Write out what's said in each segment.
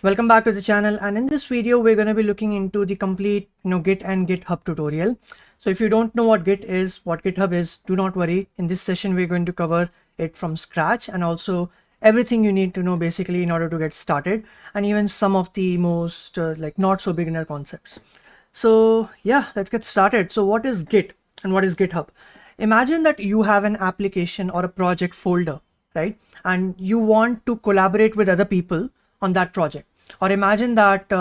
Welcome back to the channel, and in this video we're going to be looking into the complete Git and GitHub tutorial. So if you don't know what Git is, what GitHub is, do not worry. In this session we're going to cover it from scratch and also everything you need to know basically in order to get started, and even some of the most like not so beginner concepts. So yeah, let's get started. So what is Git and what is GitHub? Imagine that you have an application or a project folder, right? And you want to collaborate with other people on that project. Or imagine that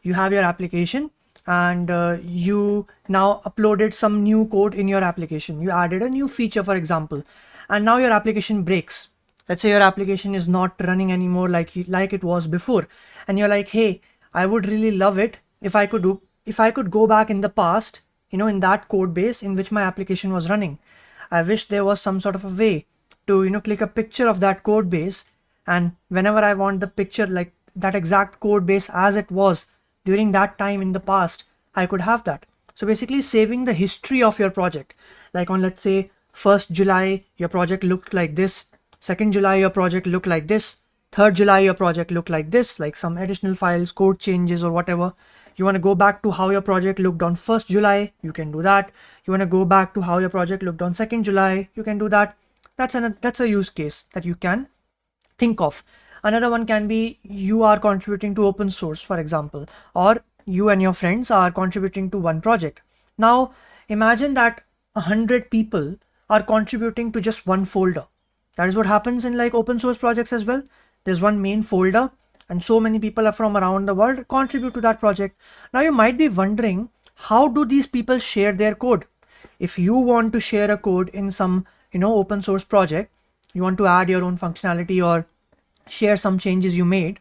you have your application and you now uploaded some new code in your application. You added a new feature, for example, and now your application breaks. Let's say your application is not running anymore like it was before, and you're like, hey, I would really love it if I could go back in the past, in that code base in which my application was running. I wish there was some sort of a way to click a picture of that code base, and whenever I want the picture, like that exact code base as it was during that time in the past, I could have that. So basically saving the history of your project, like on, let's say, 1st July your project looked like this, 2nd July your project looked like this, 3rd July your project looked like this, like some additional files, code changes or whatever. You want to go back to how your project looked on 1st July, you can do that. You want to go back to how your project looked on 2nd July, you can do that. That's a use case that you can think of. Another one can be you are contributing to open source, for example, or you and your friends are contributing to one project. Now imagine that 100 people are contributing to just one folder. That is what happens in like open source projects as well. There's one main folder and so many people are from around the world contribute to that project. Now you might be wondering, how do these people share their code? If you want to share a code in some open source project, you want to add your own functionality or share some changes you made,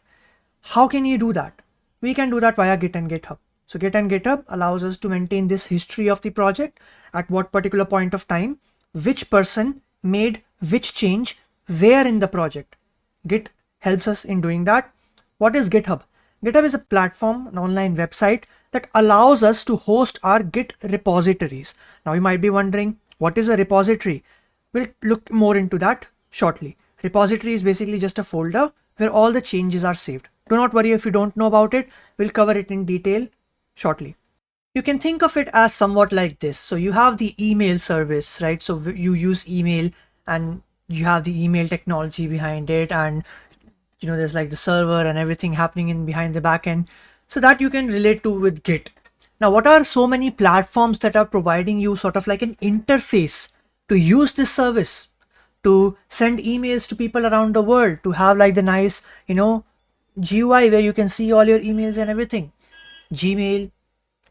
how can you do that? We can do that via Git and GitHub. So Git and GitHub allows us to maintain this history of the project, at what particular point of time, which person made which change, where in the project. Git helps us in doing that. What is GitHub? GitHub is a platform, an online website that allows us to host our Git repositories. Now you might be wondering, what is a repository? We'll look more into that shortly. Repository is basically just a folder where all the changes are saved. Do not worry if you don't know about it. We'll cover it in detail shortly. You can think of it as somewhat like this. So you have the email service, right? So you use email and you have the email technology behind it, and there's like the server and everything happening in behind the backend. So that you can relate to with Git. Now, what are so many platforms that are providing you sort of like an interface to use this service, to send emails to people around the world, to have like the nice, GUI where you can see all your emails and everything. Gmail,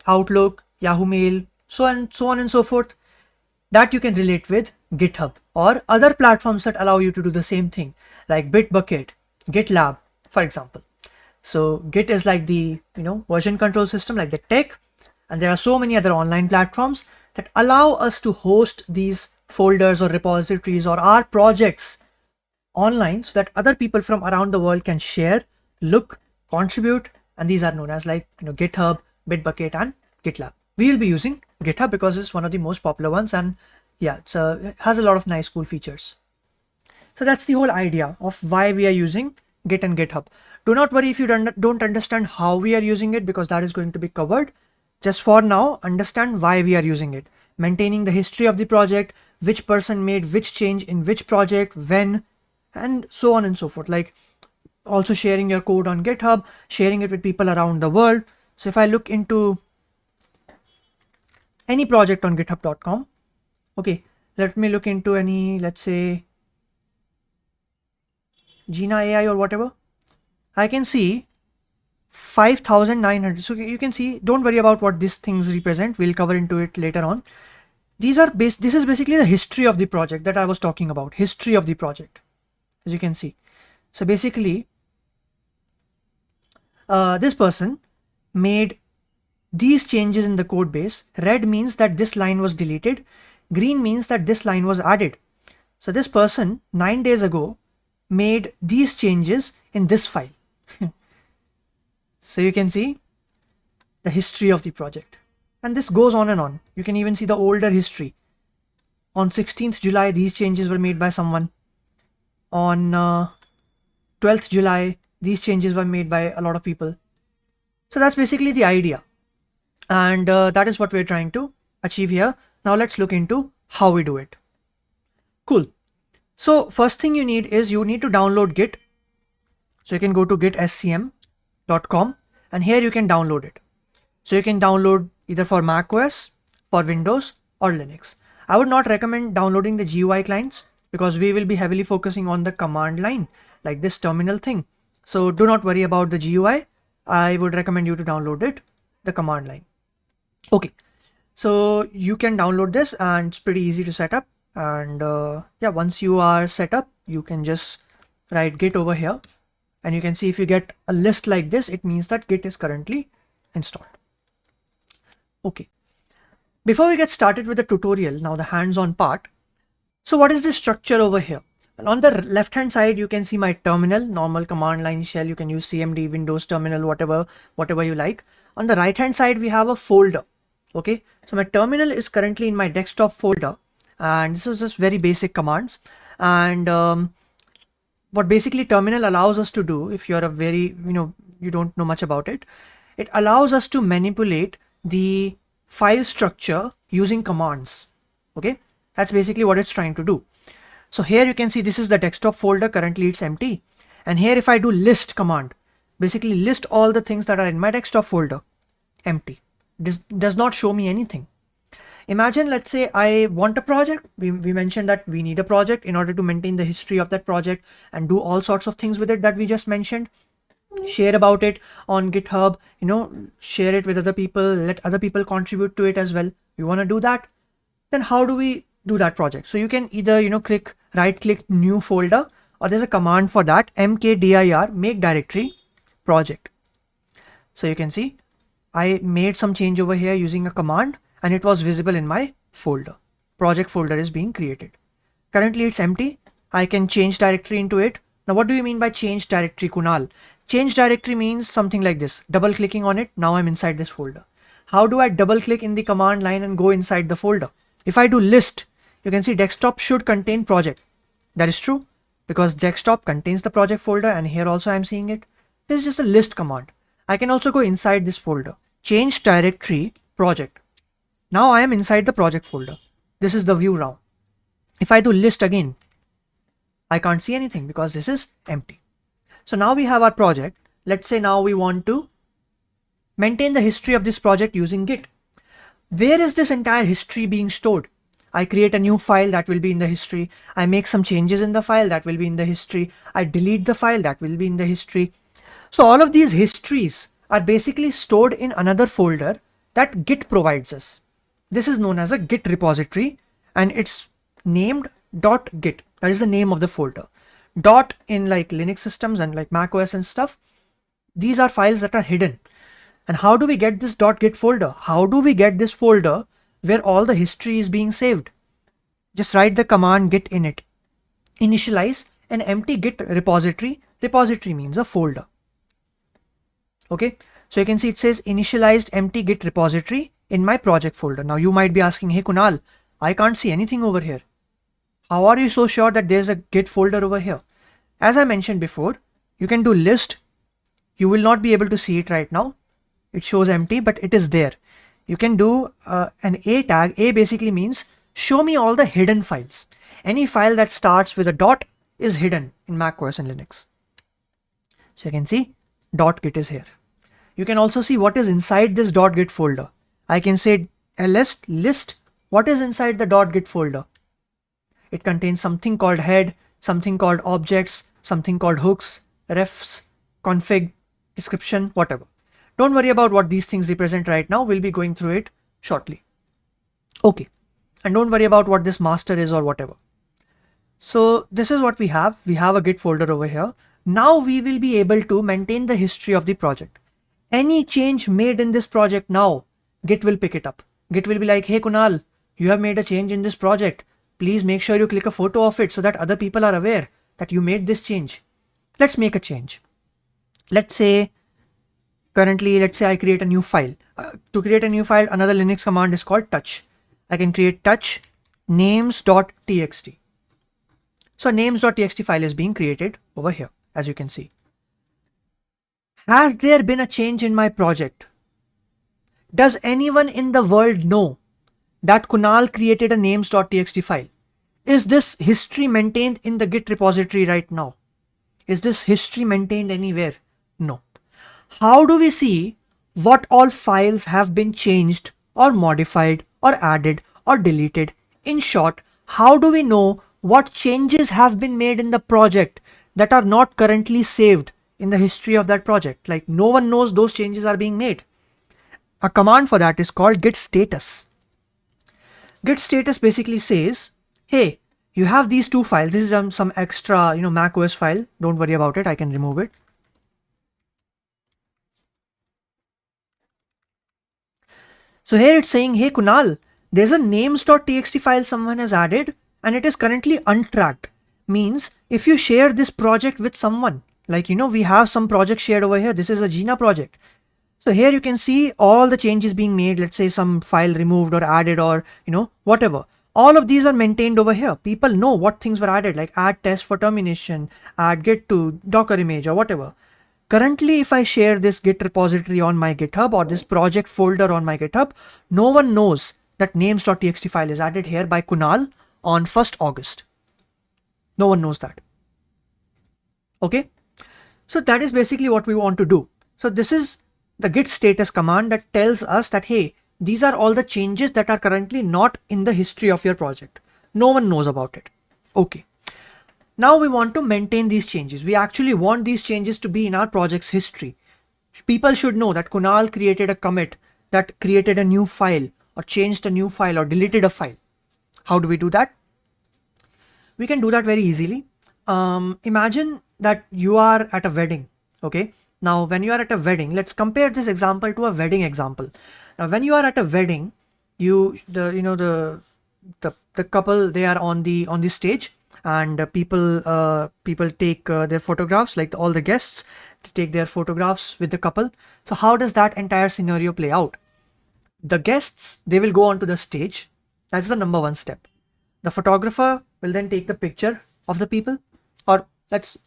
Outlook, Yahoo Mail, so on and so forth. That you can relate with GitHub or other platforms that allow you to do the same thing, like Bitbucket, GitLab, for example. So Git is like the version control system, like the tech, and there are so many other online platforms that allow us to host these folders or repositories or our projects online so that other people from around the world can share, look, contribute, and these are known as like GitHub, Bitbucket, and GitLab. We will be using GitHub because it's one of the most popular ones, and yeah, it has a lot of nice cool features. So that's the whole idea of why we are using Git and GitHub. Do not worry if you don't understand how we are using it, because that is going to be covered. Just for now, understand why we are using it. Maintaining the history of the project, which person made which change in which project, when, and so on and so forth. Like also sharing your code on GitHub, sharing it with people around the world. So if I look into any project on github.com, okay, let me look into any, let's say, Gina AI or whatever, I can see 5,900. So you can see, don't worry about what these things represent. We'll cover into it later on. This is basically the history of the project that I was talking about. History of the project, as you can see. So basically, this person made these changes in the code base. Red means that this line was deleted. Green means that this line was added. So this person 9 days ago made these changes in this file. So you can see the history of the project, and this goes on and on. You can even see the older history. On 16th July, these changes were made by someone. On 12th July, these changes were made by a lot of people. So that's basically the idea. And that is what we're trying to achieve here. Now let's look into how we do it. Cool. So first thing you need is you need to download Git. So you can go to gitscm.com and here you can download it. So you can download either for Mac OS, for Windows or Linux. I would not recommend downloading the GUI clients because we will be heavily focusing on the command line, like this terminal thing. So do not worry about the GUI. I would recommend you to download it, the command line. Okay, so you can download this and it's pretty easy to set up. And yeah, once you are set up, you can just write Git over here. And you can see if you get a list like this, it means that Git is currently installed. Okay. Before we get started with the tutorial, now the hands-on part. So what is the structure over here? Well, on the left-hand side, you can see my terminal, normal command line shell. You can use CMD, Windows terminal, whatever you like. On the right-hand side, we have a folder. Okay. So my terminal is currently in my desktop folder. And this is just very basic commands. And what basically terminal allows us to do, if you're a very, you don't know much about it, it allows us to manipulate the file structure using commands. Okay, that's basically what it's trying to do. So here you can see this is the desktop folder. Currently it's empty. And here if I do list command, basically list all the things that are in my desktop folder, empty. This does not show me anything. Imagine, let's say I want a project. We mentioned that we need a project in order to maintain the history of that project and do all sorts of things with it that we just mentioned. Share about it on GitHub, share it with other people, let other people contribute to it as well. You want to do that? Then how do we do that project? So you can either, right click new folder, or there's a command for that, mkdir, make directory project. So you can see I made some change over here using a command and it was visible in my folder. Project folder is being created. Currently it's empty. I can change directory into it. Now what do you mean by change directory, Kunal? Change directory means something like this. Double clicking on it. Now I'm inside this folder. How do I double click in the command line and go inside the folder? If I do list, you can see desktop should contain project. That is true because desktop contains the project folder, and here also I'm seeing it. This is just a list command. I can also go inside this folder. Change directory project. Now I am inside the project folder. This is the view now. If I do list again, I can't see anything because this is empty. So now we have our project. Let's say now we want to maintain the history of this project using Git. Where is this entire history being stored? I create a new file that will be in the history. I make some changes in the file that will be in the history. I delete the file that will be in the history. So all of these histories are basically stored in another folder that Git provides us. This is known as a Git repository and it's named .git. That is the name of the folder. Dot in like Linux systems and like Mac OS and stuff. These are files that are hidden. And how do we get this .git folder? How do we get this folder where all the history is being saved? Just write the command git init. Initialize an empty Git repository. Repository means a folder. Okay. So you can see it says initialized empty Git repository in my project folder. Now you might be asking, hey Kunal, I can't see anything over here. How are you so sure that there's a Git folder over here? As I mentioned before, you can do list. You will not be able to see it right now. It shows empty, but it is there. You can do an A tag. A basically means show me all the hidden files. Any file that starts with a dot is hidden in Mac OS and Linux. So you can see .git is here. You can also see what is inside this .git folder. I can say ls list what is inside the .git folder. It contains something called head, something called objects, something called hooks, refs, config, description, whatever. Don't worry about what these things represent right now. We'll be going through it shortly. Okay. And don't worry about what this master is or whatever. So this is what we have. We have a Git folder over here. Now we will be able to maintain the history of the project. Any change made in this project now, Git will pick it up. Git will be like, hey Kunal, you have made a change in this project. Please make sure you click a photo of it so that other people are aware that you made this change. Let's make a change. Let's say I create a new file. To create a new file, another Linux command is called touch. I can create touch names.txt. So names.txt file is being created over here, as you can see. Has there been a change in my project? Does anyone in the world know that Kunal created a names.txt file? Is this history maintained in the Git repository right now? Is this history maintained anywhere? No. How do we see what all files have been changed or modified or added or deleted? In short, how do we know what changes have been made in the project that are not currently saved in the history of that project? Like, no one knows those changes are being made. A command for that is called git status. Git status basically says, hey, you have these two files. This is some extra, Mac OS file. Don't worry about it. I can remove it. So here it's saying, hey Kunal, there's a names.txt file someone has added and it is currently untracked. Means if you share this project with someone, like, we have some project shared over here. This is a Jina project. So here you can see all the changes being made. Let's say some file removed or added or, whatever. All of these are maintained over here. People know what things were added, like add test for termination, add git to Docker image or whatever. Currently, if I share this Git repository on my GitHub or this project folder on my GitHub, no one knows that names.txt file is added here by Kunal on 1st August. No one knows that. Okay. So that is basically what we want to do. So this is the git status command that tells us that, hey, these are all the changes that are currently not in the history of your project. No one knows about it. Okay. Now we want to maintain these changes. We actually want these changes to be in our project's history. People should know that Kunal created a commit that created a new file or changed a new file or deleted a file. How do we do that? We can do that very easily. Imagine that you are at a wedding. Okay. Now, when you are at a wedding, let's compare this example to a wedding example. Now, when you are at a wedding, the couple, they are on the stage, and people take their photographs, like all the guests take their photographs with the couple. So how does that entire scenario play out? The guests, they will go onto the stage. That's the number one step. The photographer will then take the picture of the people, or let's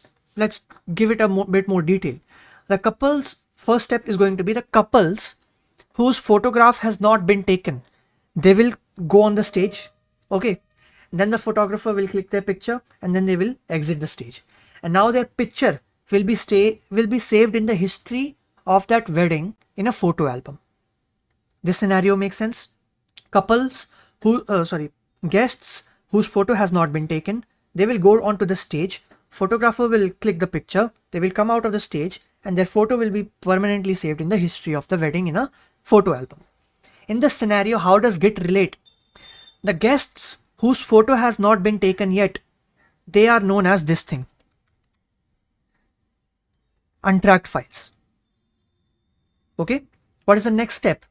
give it a bit more detail. The couple's first step is going to be the couples whose photograph has not been taken. They will go on the stage. Okay. Then the photographer will click their picture and then they will exit the stage. And now their picture will be saved in the history of that wedding in a photo album. This scenario makes sense. Guests whose photo has not been taken, they will go onto the stage. Photographer will click the picture. They will come out of the stage and their photo will be permanently saved in the history of the wedding in a photo album. In this scenario, how does Git relate? The guests whose photo has not been taken yet, they are known as this thing, untracked files. Okay. What is the next step?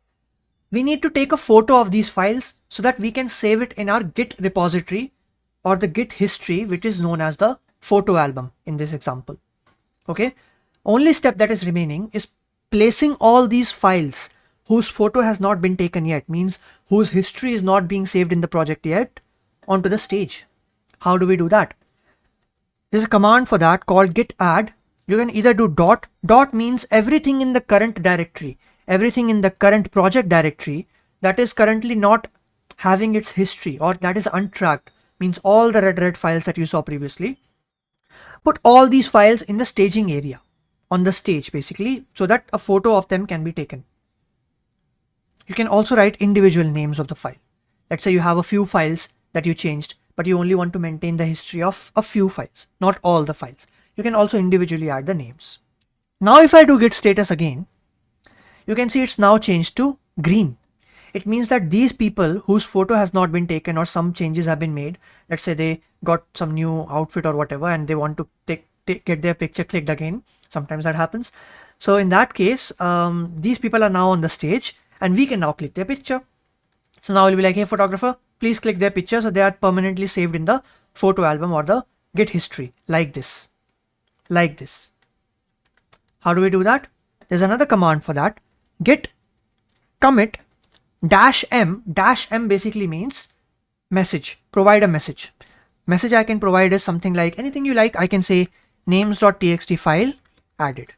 We need to take a photo of these files so that we can save it in our Git repository or the Git history, which is known as the photo album in this example. Okay. Only step that is remaining is placing all these files whose photo has not been taken yet, means whose history is not being saved in the project yet, onto the stage. How do we do that? There's a command for that called git add. You can either do dot. Dot means everything in the current directory, everything in the current project directory that is currently not having its history or that is untracked, means all the red files that you saw previously. Put all these files in the staging area, on the stage basically, so that a photo of them can be taken. You can also write individual names of the file. Let's say you have a few files that you changed, but you only want to maintain the history of a few files, not all the files. You can also individually add the names. Now if I do git status again, you can see it's now changed to green. It means that these people whose photo has not been taken or some changes have been made, let's say they got some new outfit or whatever and they want to get their picture clicked again. Sometimes that happens. So in that case, these people are now on the stage and we can now click their picture. So now we'll be like, hey photographer, please click their picture. So they are permanently saved in the photo album or the Git history like this. Like this. How do we do that? There's another command for that. Git commit -m. -m basically means message. Provide a message. Message I can provide is something like anything you like. I can say names.txt file added.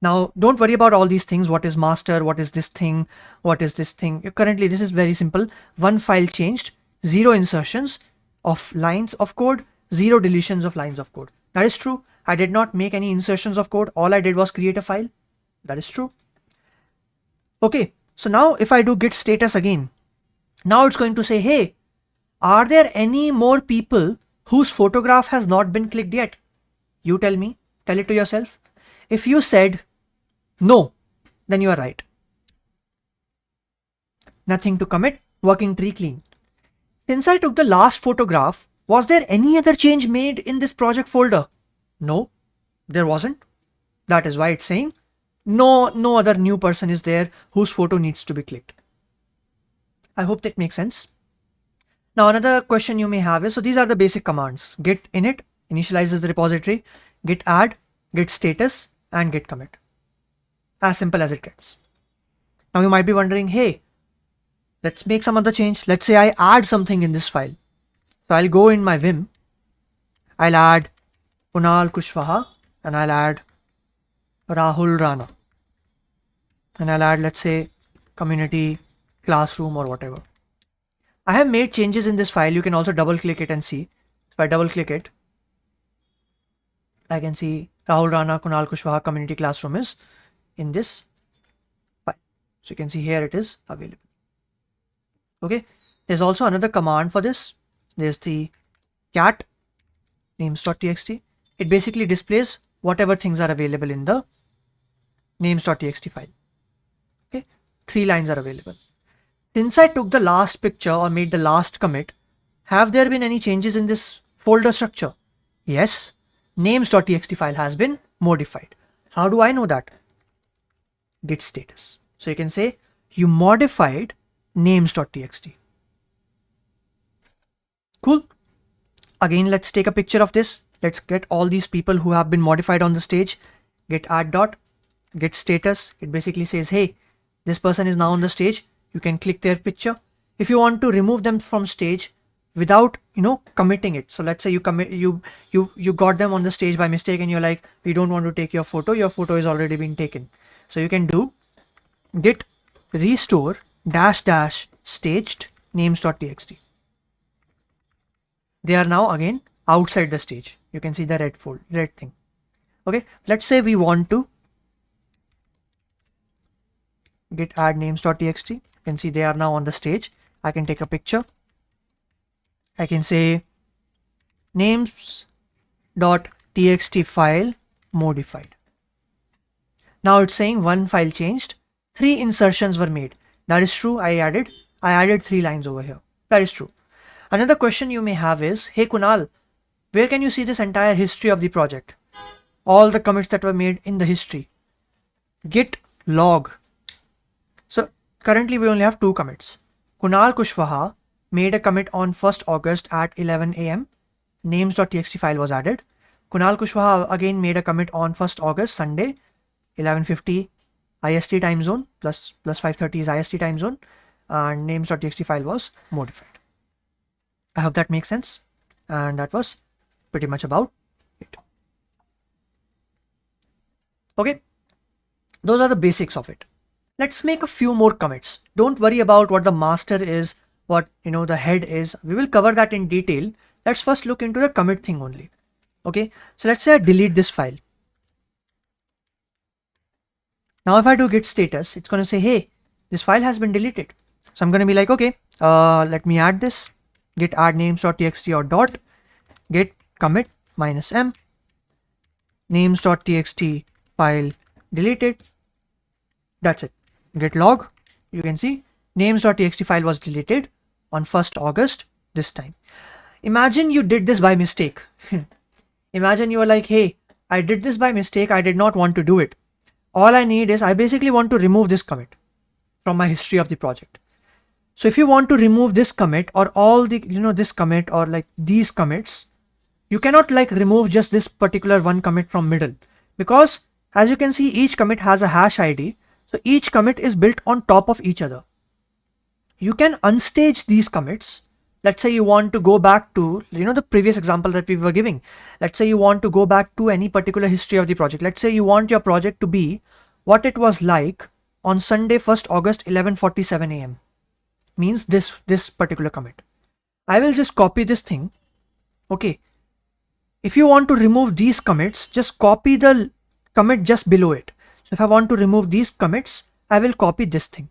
Now, don't worry about all these things. What is master? What is this thing? What is this thing? Currently, this is very simple. One file changed, 0 insertions of lines of code, 0 deletions of lines of code. That is true. I did not make any insertions of code. All I did was create a file. That is true. Okay, so now if I do git status again, now it's going to say, hey, are there any more people whose photograph has not been clicked yet? You tell me, tell it to yourself. If you said no, then you are right. Nothing to commit, working tree clean. Since I took the last photograph, was there any other change made in this project folder? No, there wasn't. That is why it's saying no other new person is there whose photo needs to be clicked. I hope that makes sense. Now another question you may have is, so these are the basic commands. Git init initializes the repository, git add, git status, and git commit. As simple as it gets. Now you might be wondering, hey, let's make some other change. Let's say I add something in this file. So I'll go in my Vim, I'll add Kunal Kushwaha, and I'll add Rahul Rana, and I'll add, let's say, community classroom or whatever. I have made changes in this file. You can also double click it and see. If I double click it, I can see Rahul Rana Kunal Kushwaha community classroom is in this file. So you can see here it is available. Okay, there's also another command for this. There's the cat names.txt. It basically displays whatever things are available in the names.txt file. Okay, 3 lines are available. Since I took the last picture or made the last commit, have there been any changes in this folder structure? Yes, names.txt file has been modified. How do I know that? Git status. So you can say you modified names.txt. Cool. Again, let's take a picture of this. Let's get all these people who have been modified on the stage. Git add dot, git status. It basically says, hey, this person is now on the stage. You can click their picture. If you want to remove them from stage without, committing it. So let's say you commit, you got them on the stage by mistake and you're like, we don't want to take your photo. Your photo is already been taken. So you can do git restore -- staged names.txt. They are now again outside the stage. You can see the red thing. Okay, let's say we want to git add names.txt. You can see they are now on the stage. I can take a picture. I can say names.txt file modified. Now it's saying 1 file changed, 3 insertions were made. That is true. I added 3 lines over here. That is true. Another question you may have is, hey Kunal, where can you see this entire history of the project? All the commits that were made in the history. Git log. So currently we only have 2 commits. Kunal Kushwaha made a commit on 1st August at 11 AM. Names.txt file was added. Kunal Kushwaha again made a commit on 1st August, Sunday, 11:50 IST time zone plus 5:30 is IST time zone, and names.txt file was modified. I hope that makes sense, and that was pretty much about it. Okay, those are the basics of it. Let's make a few more commits. Don't worry about what the master is, what the head is. We will cover that in detail. Let's first look into the commit thing only. Okay, so let's say I delete this file. Now if I do git status, it's going to say, hey, this file has been deleted. So I'm going to be like, okay, let me add this. Git add names.txt or dot git commit -m names.txt file deleted. That's it. Git log. You can see names.txt file was deleted on 1st August this time. Imagine you did this by mistake. Imagine you were like, hey, I did this by mistake. I did not want to do it. All I need is I basically want to remove this commit from my history of the project. So if you want to remove this commit or all the, this commit or like these commits, you cannot like remove just this particular one commit from middle, because as you can see, each commit has a hash ID. So each commit is built on top of each other. You can unstage these commits let's say you want to go back to, the previous example that we were giving. Let's say you want to go back to any particular history of the project. Let's say you want your project to be what it was like on Sunday 1st August 11:47 a.m. means this particular commit. I will just copy this thing. Okay, if you want to remove these commits, just copy the commit just below it. So if I want to remove these commits, I will copy this thing.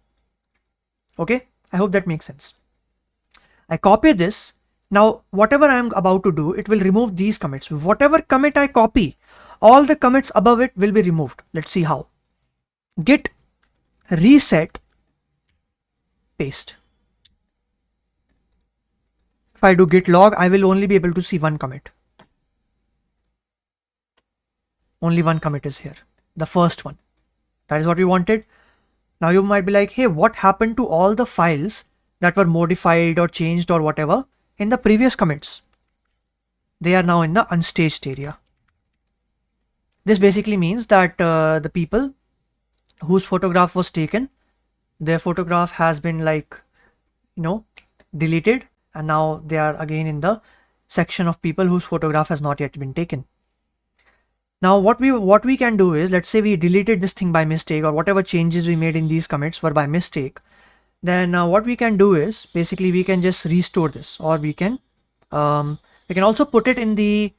Okay, I hope that makes sense. I copy this. Now whatever I am about to do, it will remove these commits. Whatever commit I copy, all the commits above it will be removed. Let's see how. Git reset paste. If I do git log, I will only be able to see one commit. Only one commit is here, the first one. That is what we wanted. Now you might be like, hey, what happened to all the files that were modified or changed or whatever in the previous commits? They are now in the unstaged area. This basically means that the people whose photograph was taken, their photograph has been deleted, and now they are again in the section of people whose photograph has not yet been taken. Now what we can do is, let's say we deleted this thing by mistake, or whatever changes we made in these commits were by mistake. Then what we can do is basically we can just restore this, or we can also put it in the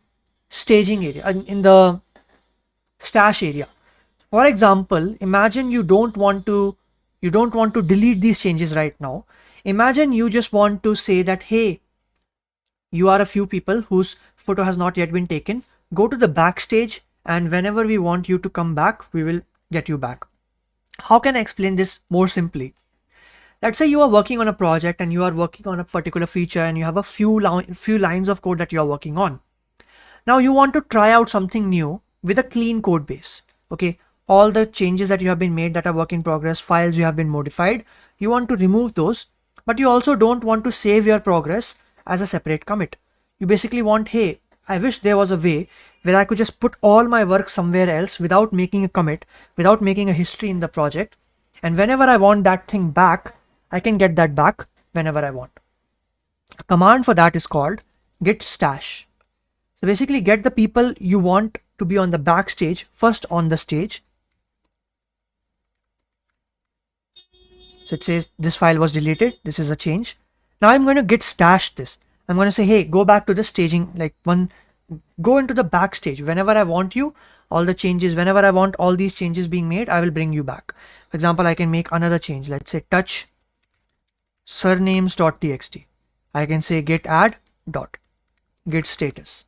staging area, in the stash area. For example, imagine you don't want to delete these changes right now. Imagine you just want to say that, hey, you are a few people whose photo has not yet been taken. Go to the backstage, and whenever we want you to come back, we will get you back. How can I explain this more simply? Let's say you are working on a project and you are working on a particular feature, and you have a few lines of code that you are working on. Now you want to try out something new with a clean code base. Okay, all the changes that you have been made that are work in progress, files you have been modified, you want to remove those, but you also don't want to save your progress as a separate commit. You basically want, hey, I wish there was a way where I could just put all my work somewhere else without making a commit, without making a history in the project, and whenever I want that thing back, I can get that back whenever I want. A command for that is called git stash. So basically get the people you want to be on the backstage first on the stage. So it says this file was deleted. This is a change. Now I'm going to git stash this. I'm going to say, hey, go back to the staging, go into the backstage. Whenever I want you, all the changes, whenever I want all these changes being made, I will bring you back. For example, I can make another change. Let's say touch surnames.txt. I can say git add dot git status.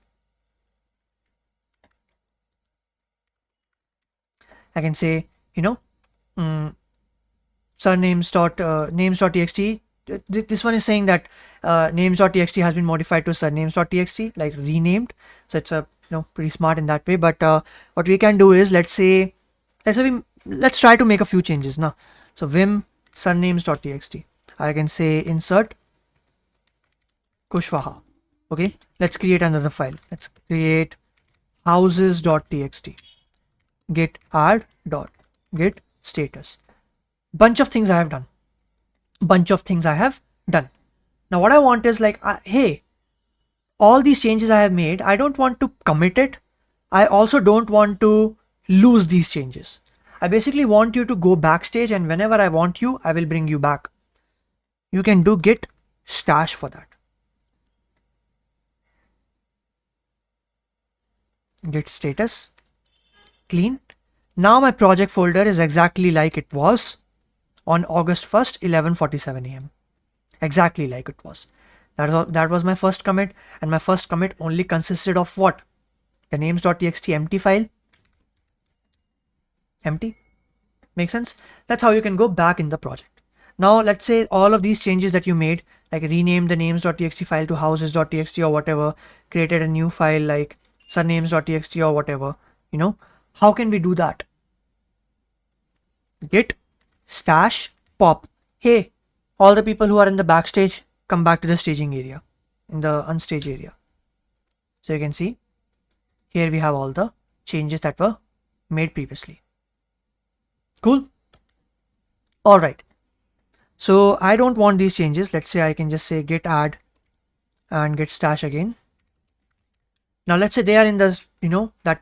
I can say, names.txt. This one is saying that names.txt has been modified to surnames.txt, like renamed. So it's pretty smart in that way. But what we can do is, let's try to make a few changes now. So vim surnames.txt. I can say insert Kushwaha. Okay, let's create another file. Let's create houses.txt. Git add dot git status. Bunch of things I have done. Now what I want is hey, all these changes I have made, I don't want to commit it. I also don't want to lose these changes. I basically want you to go backstage, and whenever I want you, I will bring you back. You can do git stash for that. Git status, clean. Now my project folder is exactly like it was on August 1st, 11:47 a.m. Exactly like it was. That was my first commit, and my first commit only consisted of what? The names.txt empty file. Empty. Make sense? That's how you can go back in the project. Now let's say all of these changes that you made, like renamed the names.txt file to houses.txt or whatever, created a new file like surnames.txt or whatever, how can we do that? Git stash pop. Hey, all the people who are in the backstage, come back to the staging area, in the unstaged area. So you can see here we have all the changes that were made previously. Cool. All right. So I don't want these changes. Let's say I can just say git add and git stash again. Now let's say they are in this, that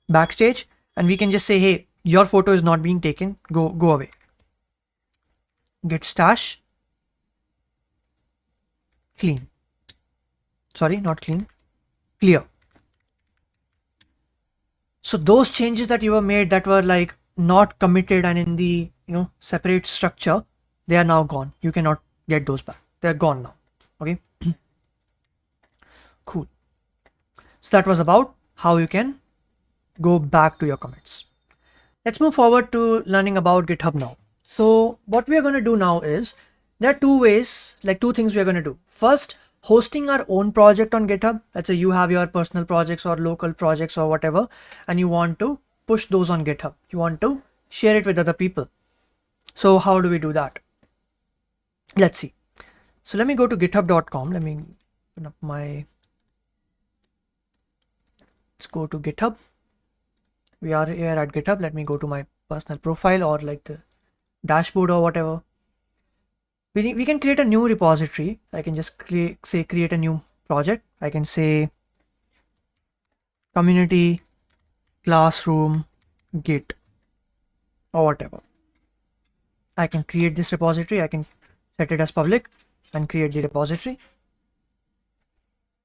backstage, and we can just say, hey, your photo is not being taken, go away. Git stash clean. Sorry, not clean, clear. So those changes that you have made that were like not committed and in the separate structure, they are now gone. You cannot get those back. They're gone now. Okay. Cool. So that was about how you can go back to your commits. Let's move forward to learning about GitHub now. So what we are going to do now is, there are two ways, like two things we are going to do. First, hosting our own project on GitHub. Let's say you have your personal projects or local projects or whatever, and you want to push those on GitHub. You want to share it with other people. So how do we do that? Let's see. So let me go to github.com. Let me open up let's go to GitHub. We are here at GitHub. Let me go to my personal profile or like the dashboard or whatever. We can create a new repository. I can just create a new project. I can say community classroom git or whatever. I can create this repository. I can set it as public and create the repository.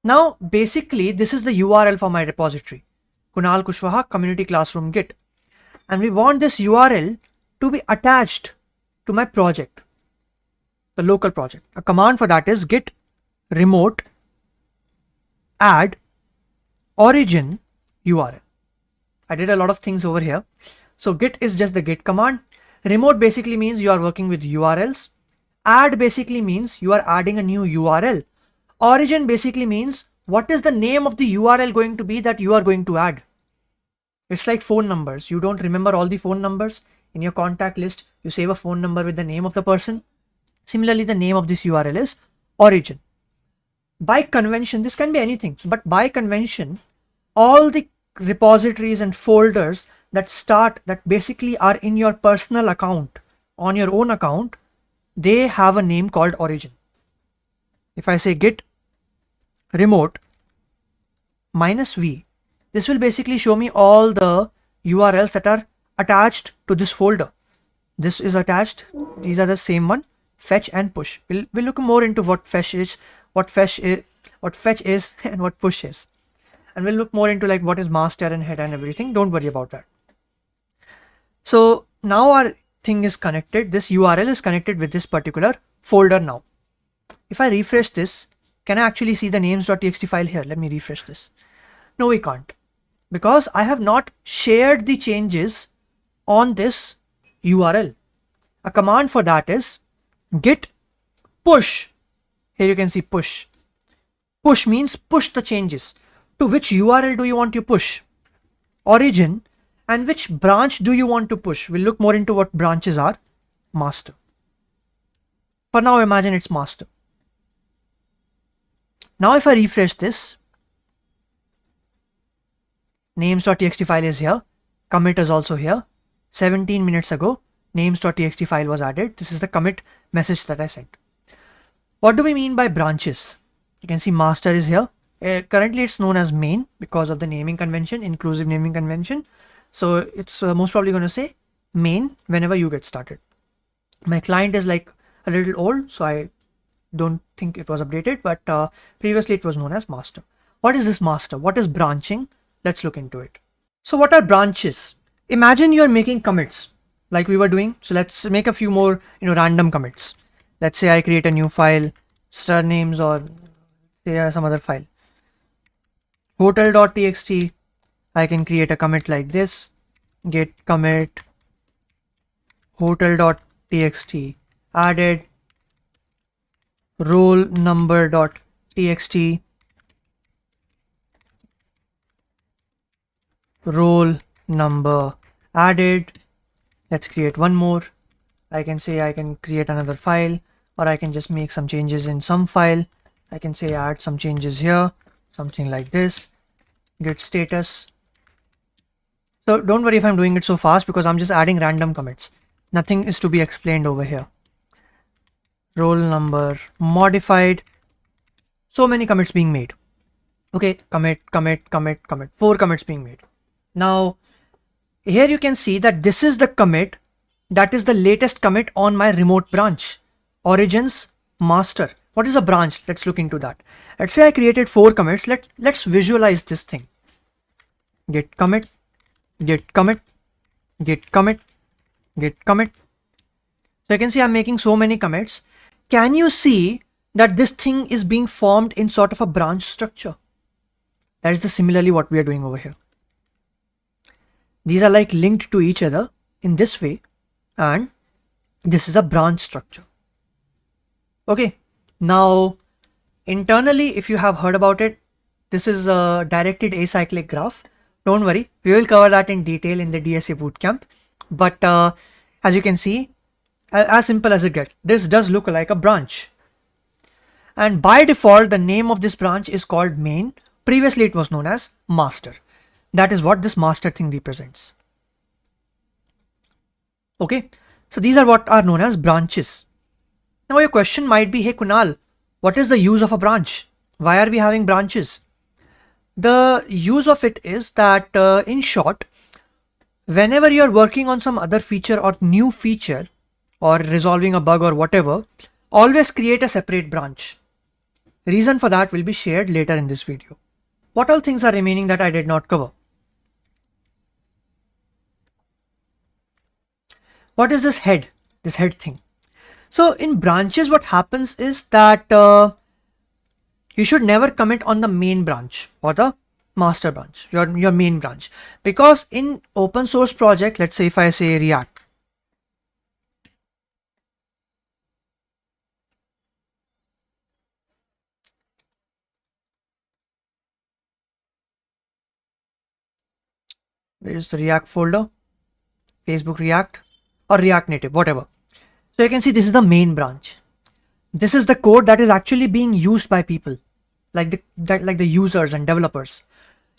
Now, basically, this is the URL for my repository, Kunal Kushwaha community classroom git. And we want this URL to be attached to my project, the local project. A command for that is git remote add origin URL. I did a lot of things over here. So git is just the git command. Remote basically means you are working with URLs. Add basically means you are adding a new URL. Origin basically means what is the name of the URL going to be that you are going to add. It's like phone numbers. You don't remember all the phone numbers in your contact list. You save a phone number with the name of the person. Similarly, the name of this URL is origin. By convention, this can be anything, but by convention, all the repositories and folders that basically are in your personal account, on your own account, they have a name called origin. If I say git remote -v, this will basically show me all the URLs that are attached to this folder. This is attached. These are the same one, fetch and push. We'll look more into what fetch is, and what push is. And we'll look more into like what is master and head and everything. Don't worry about that. So now our thing is connected. This URL is connected with this particular folder now. If I refresh this, can I actually see the names.txt file here? Let me refresh this. No, we can't, because I have not shared the changes on this URL. A command for that is git push. Here you can see push. Push means push the changes. To which URL do you want to push? Origin. And which branch do you want to push? We'll look more into what branches are. Master. For now, imagine it's master. Now if I refresh this, names.txt file is here. Commit is also here. 17 minutes ago, names.txt file was added. This is the commit message that I sent. What do we mean by branches? You can see master is here. Currently it's known as main because of the naming convention, inclusive naming convention. So it's most probably going to say main whenever you get started. My client is like a little old, so I don't think it was updated, but previously it was known as master. What is this master? What is branching? Let's look into it. So what are branches? Imagine you're making commits like we were doing. So let's make a few more, random commits. Let's say I create a new file, star names, or say some other file, hotel.txt. I can create a commit like this, git commit hotel.txt added roll number.txt roll number added. Let's create one more. I can say I can create another file, or I can just make some changes in some file. I can say add some changes here, something like this, git status. So don't worry if I'm doing it so fast, because I'm just adding random commits. Nothing is to be explained over here. Roll number modified So many commits being made. Okay, commit, 4 commits being made. Now here you can see that this is the commit that is the latest commit on my remote branch, origins master. What is a branch? Let's look into that. Let's say I created 4 commits. Let's visualize this thing. Git commit, git commit, git commit, git commit. So you can see I'm making so many commits. Can you see that this thing is being formed in sort of a branch structure? That is the similarly what we are doing over here. These are like linked to each other in this way, and this is a branch structure. Okay, now internally, if you have heard about it, this is a directed acyclic graph. Don't worry, we will cover that in detail in the DSA bootcamp. But as you can see, as simple as it gets, this does look like a branch. And by default, the name of this branch is called main. Previously, it was known as master. That is what this master thing represents. Okay, so these are what are known as branches. Now your question might be, hey Kunal, what is the use of a branch? Why are we having branches? The use of it is that in short, whenever you're working on some other feature or new feature or resolving a bug or whatever, always create a separate branch. Reason for that will be shared later in this video. What all things are remaining that I did not cover? What is this head thing? So in branches, what happens is that you should never commit on the main branch or the master branch, your main branch, because in open source project, let's say if I say React, where is the React folder? Facebook React or React Native, whatever. So you can see this is the main branch. This is the code that is actually being used by people, like the users and developers.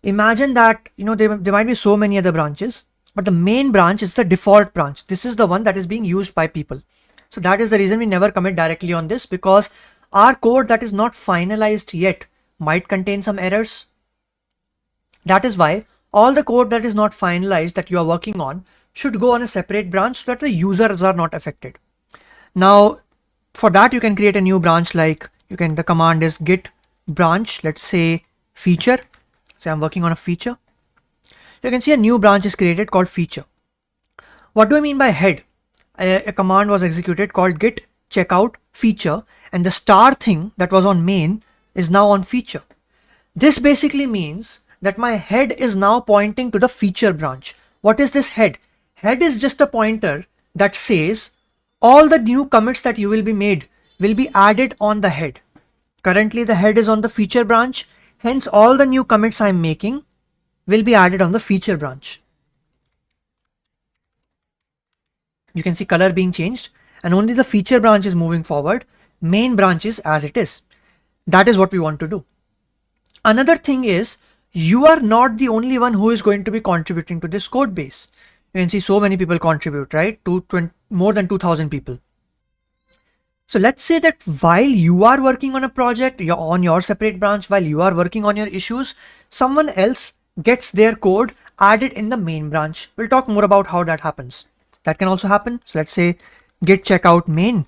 Imagine that there might be so many other branches, but the main branch is the default branch. This is the one that is being used by people. So that is the reason we never commit directly on this, because our code that is not finalized yet might contain some errors. That is why all the code that is not finalized that you are working on should go on a separate branch so that the users are not affected. Now for that you can create a new branch, like the command is git branch, let's say feature. Say I'm working on a feature. You can see a new branch is created called feature. What do I mean by head? A command was executed called git checkout feature, and the star thing that was on main is now on feature. This basically means that my head is now pointing to the feature branch. What is this head? Head is just a pointer that says all the new commits that you will be made will be added on the head. Currently the head is on the feature branch, hence all the new commits I'm making will be added on the feature branch. You can see color being changed, and only the feature branch is moving forward. Main branch is as it is. That is what we want to do. Another thing is, you are not the only one who is going to be contributing to this code base. You can see so many people contribute, right? More than 2,000 people. So let's say that while you are working on a project, you're on your separate branch, while you are working on your issues, someone else gets their code added in the main branch. We'll talk more about how that happens. That can also happen. So let's say git checkout main,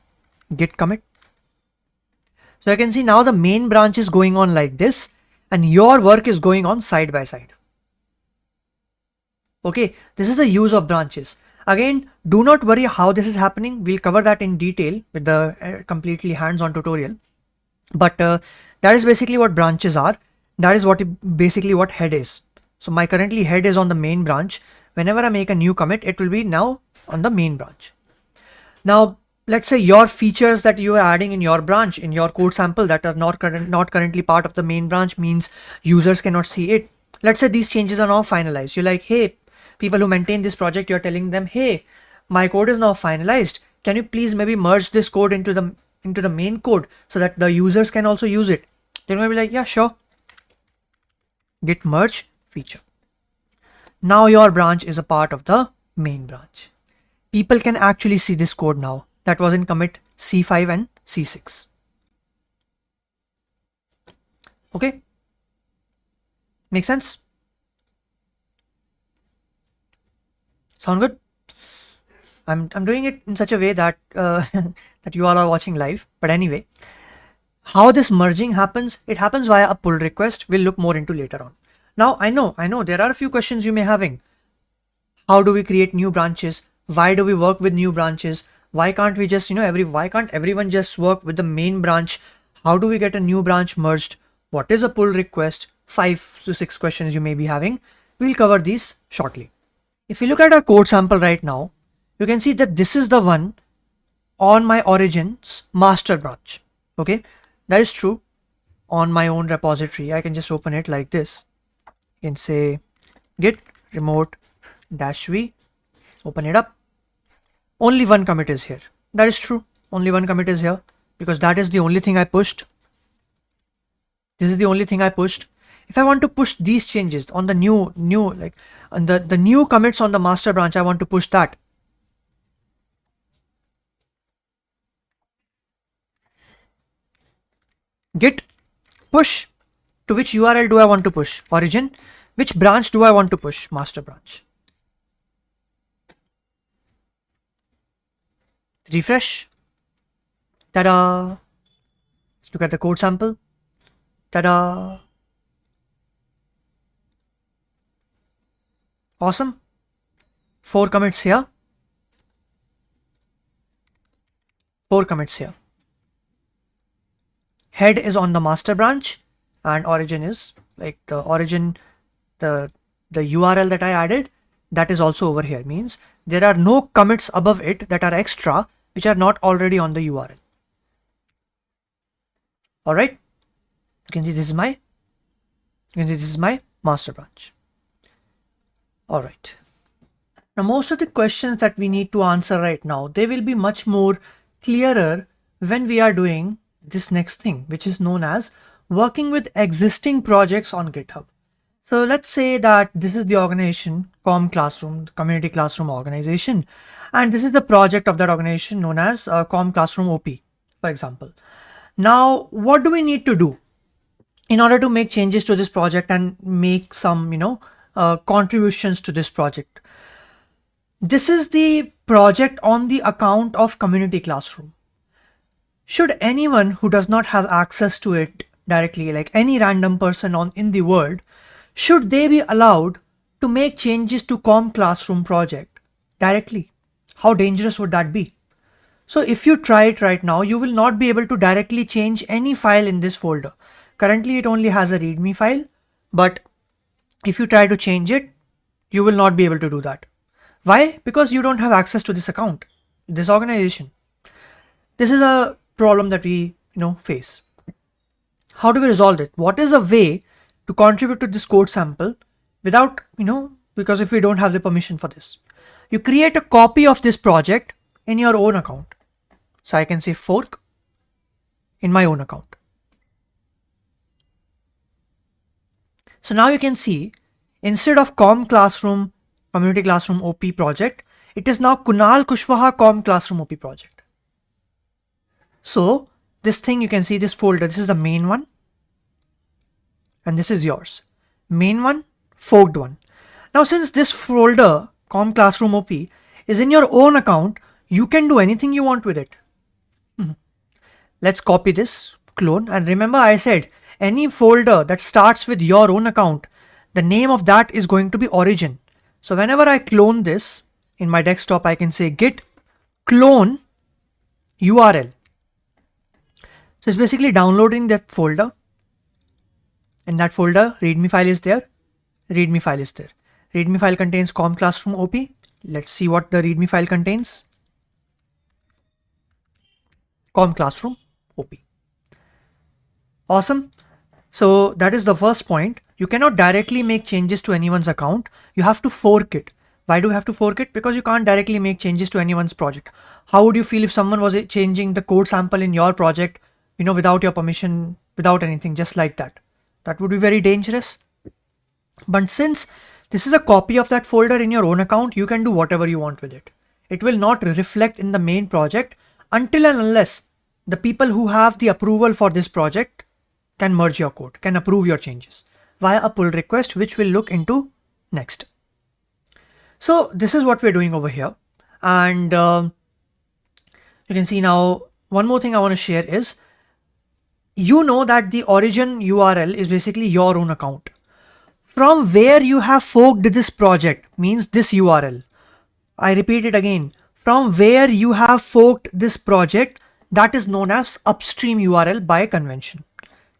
git commit. So you can see now the main branch is going on like this, and your work is going on side by side. Okay, this is the use of branches. Again, do not worry how this is happening. We'll cover that in detail with the completely hands-on tutorial. But that is basically what branches are. That is basically what head is. So my currently head is on the main branch. Whenever I make a new commit, it will be now on the main branch. Now, let's say your features that you are adding in your branch, in your code sample, that are not currently part of the main branch, means users cannot see it. Let's say these changes are now finalized. You're like, hey, people who maintain this project, you're telling them, hey, my code is now finalized. Can you please maybe merge this code into the main code so that the users can also use it? They're going to be like, yeah, sure. Git merge feature. Now your branch is a part of the main branch. People can actually see this code now. That was in commit C5 and C6. Okay, make sense? Sound good? I'm doing it in such a way that that you all are watching live. But anyway, how this merging happens, it happens via a pull request. We'll look more into later on. Now I know there are a few questions you may having. How do we create new branches? Why do we work with new branches? Why can't we just, why can't everyone just work with the main branch? How do we get a new branch merged? What is a pull request? 5 to 6 questions you may be having. We'll cover these shortly. If you look at our code sample right now, you can see that this is the one on my origins master branch. Okay, that is true. On my own repository, I can just open it like this. You can say git remote -v, open it up. Only one commit is here. That is true. Only one commit is here because that is the only thing I pushed. This is the only thing I pushed. If I want to push these changes on the new like on the new commits on the master branch, I want to push that. Git push, to which URL do I want to push? Origin. Which branch do I want to push? Master branch. Refresh. Ta-da! Let's look at the code sample. Ta-da! Awesome. 4 commits here. 4 commits here. Head is on the master branch and origin is like the origin, the URL that I added, that is also over here. Means there are no commits above it that are extra which are not already on the URL. All right. You can see this is my master branch. All right. Now most of the questions that we need to answer right now, they will be much more clearer when we are doing this next thing, which is known as working with existing projects on GitHub. So let's say that this is the organization, Com Classroom, the community classroom organization, and this is the project of that organization known as Com Classroom OP, for example. Now, what do we need to do in order to make changes to this project and make some, contributions to this project? This is the project on the account of community classroom. Should anyone who does not have access to it directly, like any random person in the world, should they be allowed to make changes to Com Classroom project directly? How dangerous would that be? So if you try it right now, you will not be able to directly change any file in this folder. Currently, it only has a README file, but if you try to change it, you will not be able to do that. Why? Because you don't have access to this account, this organization. This is a problem that we face. How do we resolve it? What is a way to contribute to this code sample without because if we don't have the permission for this? You create a copy of this project in your own account. So I can say fork in my own account. So now you can see instead of Com Classroom community classroom OP project, it is now Kunal Kushwaha Com Classroom OP project. So this thing, you can see this folder, this is the main one and this is yours. Main one, forked one. Now since this folder Com Classroom OP is in your own account, you can do anything you want with it. Let's copy this, clone, and remember I said any folder that starts with your own account, the name of that is going to be origin. So whenever I clone this in my desktop, I can say git clone URL. So it's basically downloading that folder. In that folder, README file is there. README file is there. README file contains Com Classroom OP. Let's see what the README file contains. Com Classroom OP. Awesome. So that is the first point. You cannot directly make changes to anyone's account. You have to fork it. Why do you have to fork it? Because you can't directly make changes to anyone's project. How would you feel if someone was changing the code sample in your project, without your permission, without anything, just like that? That would be very dangerous. But since this is a copy of that folder in your own account, you can do whatever you want with it. It will not reflect in the main project until and unless the people who have the approval for this project can merge your code, can approve your changes via a pull request, which we'll look into next. So this is what we're doing over here. And you can see now, one more thing I want to share is, you know that the origin URL is basically your own account. From where you have forked this project means this URL. I repeat it again. From where you have forked this project, that is known as upstream URL by convention.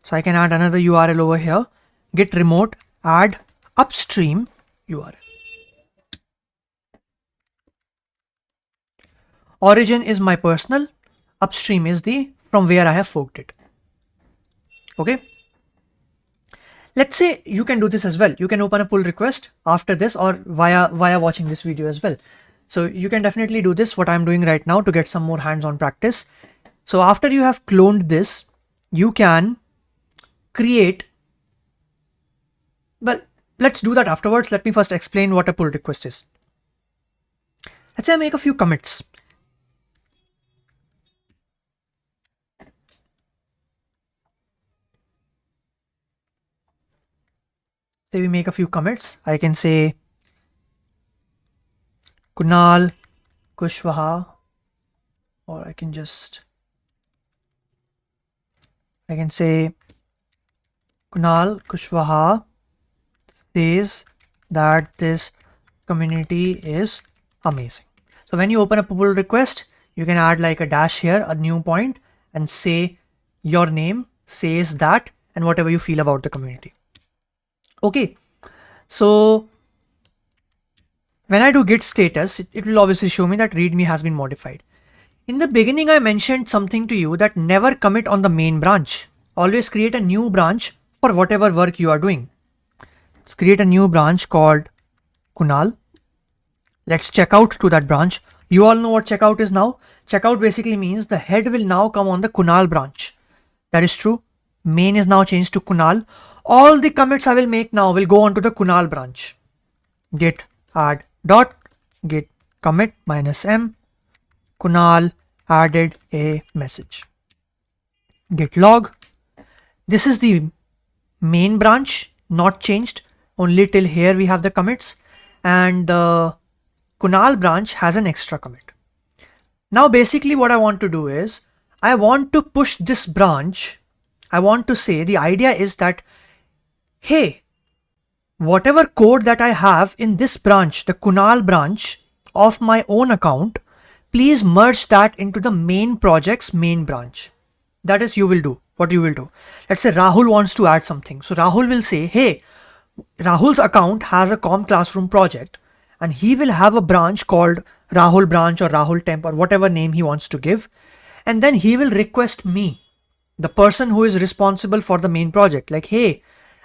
So I can add another URL over here. Git remote add upstream URL. Origin is my personal, upstream is the from where I have forked it. Okay. Let's say you can do this as well. You can open a pull request after this or via watching this video as well. So you can definitely do this, what I'm doing right now, to get some more hands-on practice. So after you have cloned this, you can create, well, let's do that afterwards. Let me first explain what a pull request is. Let's say I make a few commits. Say we make a few commits. I can say Kunal Kushwaha, or I can say Kunal Kushwaha says that this community is amazing. So when you open a pull request, you can add like a dash here, a new point, and say your name says that and whatever you feel about the community. Okay, so when I do git status, it will obviously show me that readme has been modified. In the beginning, I mentioned something to you that never commit on the main branch. Always create a new branch for whatever work you are doing. Let's create a new branch called Kunal. Let's check out to that branch. You all know what checkout is now. Checkout basically means the head will now come on the Kunal branch. That is true. Main is now changed to Kunal. All the commits I will make now will go onto the Kunal branch. Git add dot git commit -m Kunal added a message. Git log. This is the main branch, not changed. Only till here we have the commits, and the Kunal branch has an extra commit. Now basically what I want to do is, I want to push this branch. I want to say, the idea is that, hey, whatever code that I have in this branch, the Kunal branch of my own account, please merge that into the main project's main branch. That is, you will do what you will do. Let's say Rahul wants to add something. So Rahul will say, hey, Rahul's account has a Com Classroom project, and he will have a branch called Rahul branch or Rahul temp or whatever name he wants to give. And then he will request me, the person who is responsible for the main project, like, hey,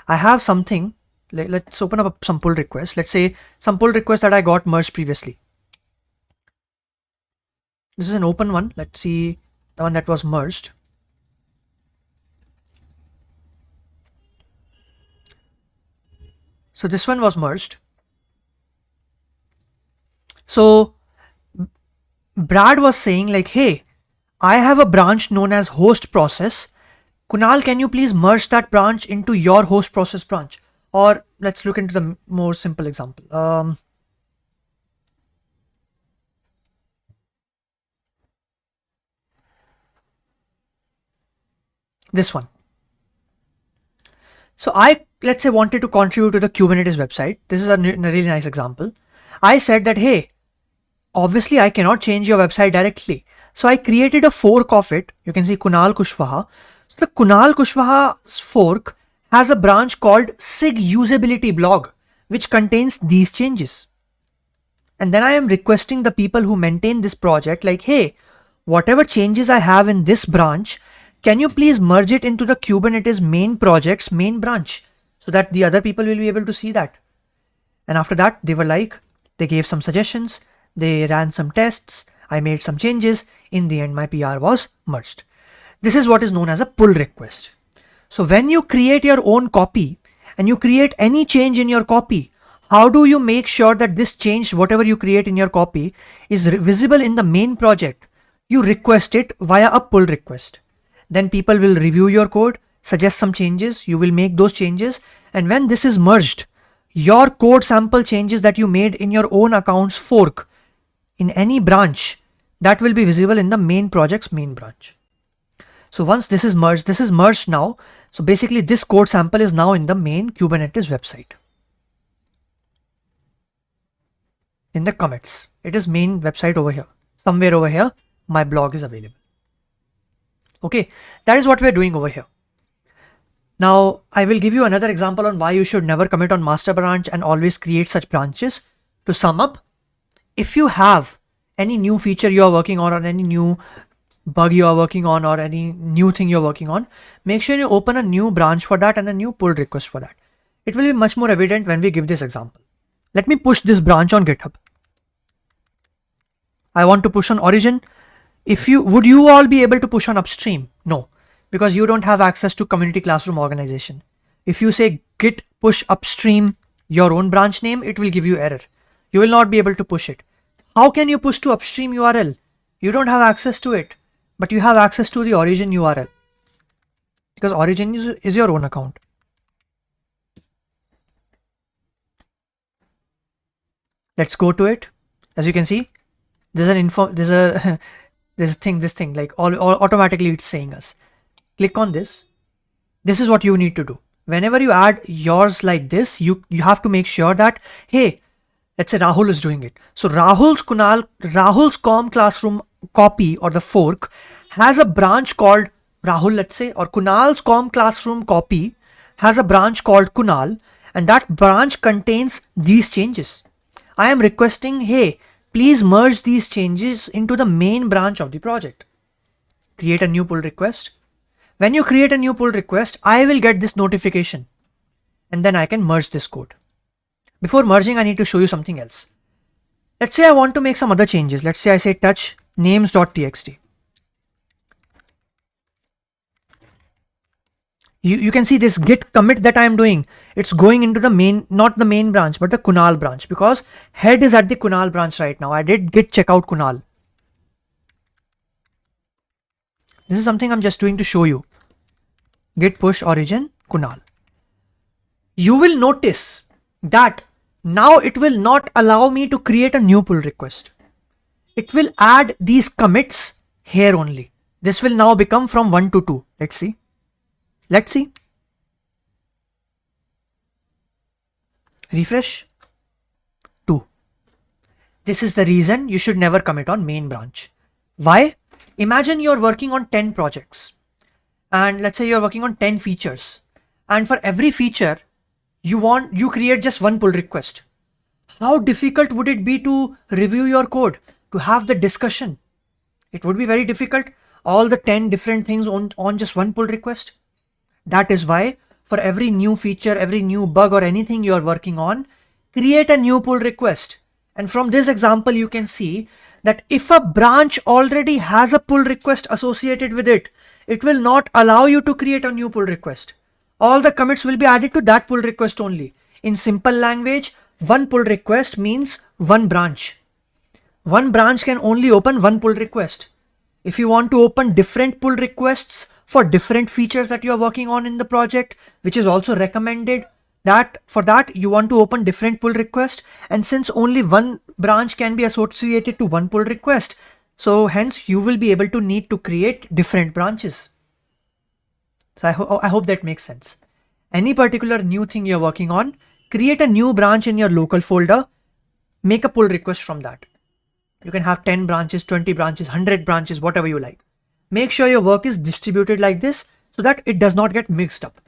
I have something. Let's open up some pull requests. Let's say some pull requests that I got merged previously. This is an open one. Let's see the one that was merged. So this one was merged. So Brad was saying like, hey, I have a branch known as host process. Kunal, can you please merge that branch into your host process branch? Or let's look into the more simple example. This one. So I, let's say, wanted to contribute to the Kubernetes website. This is a really nice example. I said that, hey, obviously I cannot change your website directly. So I created a fork of it. You can see Kunal Kushwaha. So the Kunal Kushwaha's fork has a branch called SIG usability blog, which contains these changes. And then I am requesting the people who maintain this project like, hey, whatever changes I have in this branch, can you please merge it into the Kubernetes main project's main branch so that the other people will be able to see that. And after that, they were like, they gave some suggestions, they ran some tests, I made some changes. In the end, my PR was merged. This is what is known as a pull request. So when you create your own copy and you create any change in your copy, how do you make sure that this change, whatever you create in your copy, is visible in the main project? You request it via a pull request. Then people will review your code suggest some changes, you will make those changes, and when this is merged, your code sample changes that you made in your own account's fork in any branch, that will be visible in the main project's main branch. So once this is merged now. So basically this code sample is now in the main Kubernetes website. In the commits, it is main website over here. Somewhere over here, my blog is available. Okay, that is what we're doing over here. Now, I will give you another example on why you should never commit on master branch and always create such branches. To sum up, if you have any new feature you are working on, or any new bug you are working on, or any new thing you're working on, make sure you open a new branch for that and a new pull request for that. It will be much more evident when we give this example. Let me push this branch on GitHub. I want to push on origin. Would you all be able to push on upstream? No, because you don't have access to community classroom organization. If you say git push upstream your own branch name, it will give you error. You will not be able to push it. How can you push to upstream URL? You don't have access to it, but you have access to the origin URL, because origin is your own account. Let's go to it. As you can see, there's an info, this thing like all automatically it's saying us. Click on this. This is what you need to do. Whenever you add yours like this, you have to make sure that, hey, let's say Rahul is doing it. So Rahul's com classroom copy, or the fork, has a branch called Rahul, let's say, or Kunal's com classroom copy has a branch called Kunal, and that branch contains these changes. I am requesting, hey, please merge these changes into the main branch of the project. Create a new pull request. When you create a new pull request, I will get this notification, and then I can merge this code. Before merging, I need to show you something else. Let's say I want to make some other changes. Let's say I say touch names.txt. You can see this git commit that I am doing. It's going into the main, not the main branch, but the Kunal branch, because head is at the Kunal branch right now. I did git checkout Kunal. This is something I'm just doing to show you. Git push origin Kunal. You will notice that now it will not allow me to create a new pull request. It will add these commits here only. This will now become from 1 to 2. Let's see. Let's see. Refresh. 2. This is the reason you should never commit on main branch. Why? Imagine you're working on 10 projects, and let's say you're working on 10 features, and for every feature you create just one pull request. How difficult would it be to review your code, to have the discussion? It would be very difficult. All the 10 different things on just one pull request. That is why for every new feature, every new bug or anything you are working on, create a new pull request. And from this example, you can see that if a branch already has a pull request associated with it, it will not allow you to create a new pull request. All the commits will be added to that pull request only. In simple language, one pull request means one branch. One branch can only open one pull request. If you want to open different pull requests for different features that you are working on in the project, which is also recommended, that for that you want to open different pull request, and since only one branch can be associated to one pull request, so hence you will be able to need to create different branches. So I hope that makes sense. Any particular new thing you're working on, create a new branch in your local folder, make a pull request from that. You can have 10 branches, 20 branches, 100 branches, whatever you like. Make sure your work is distributed like this so that it does not get mixed up.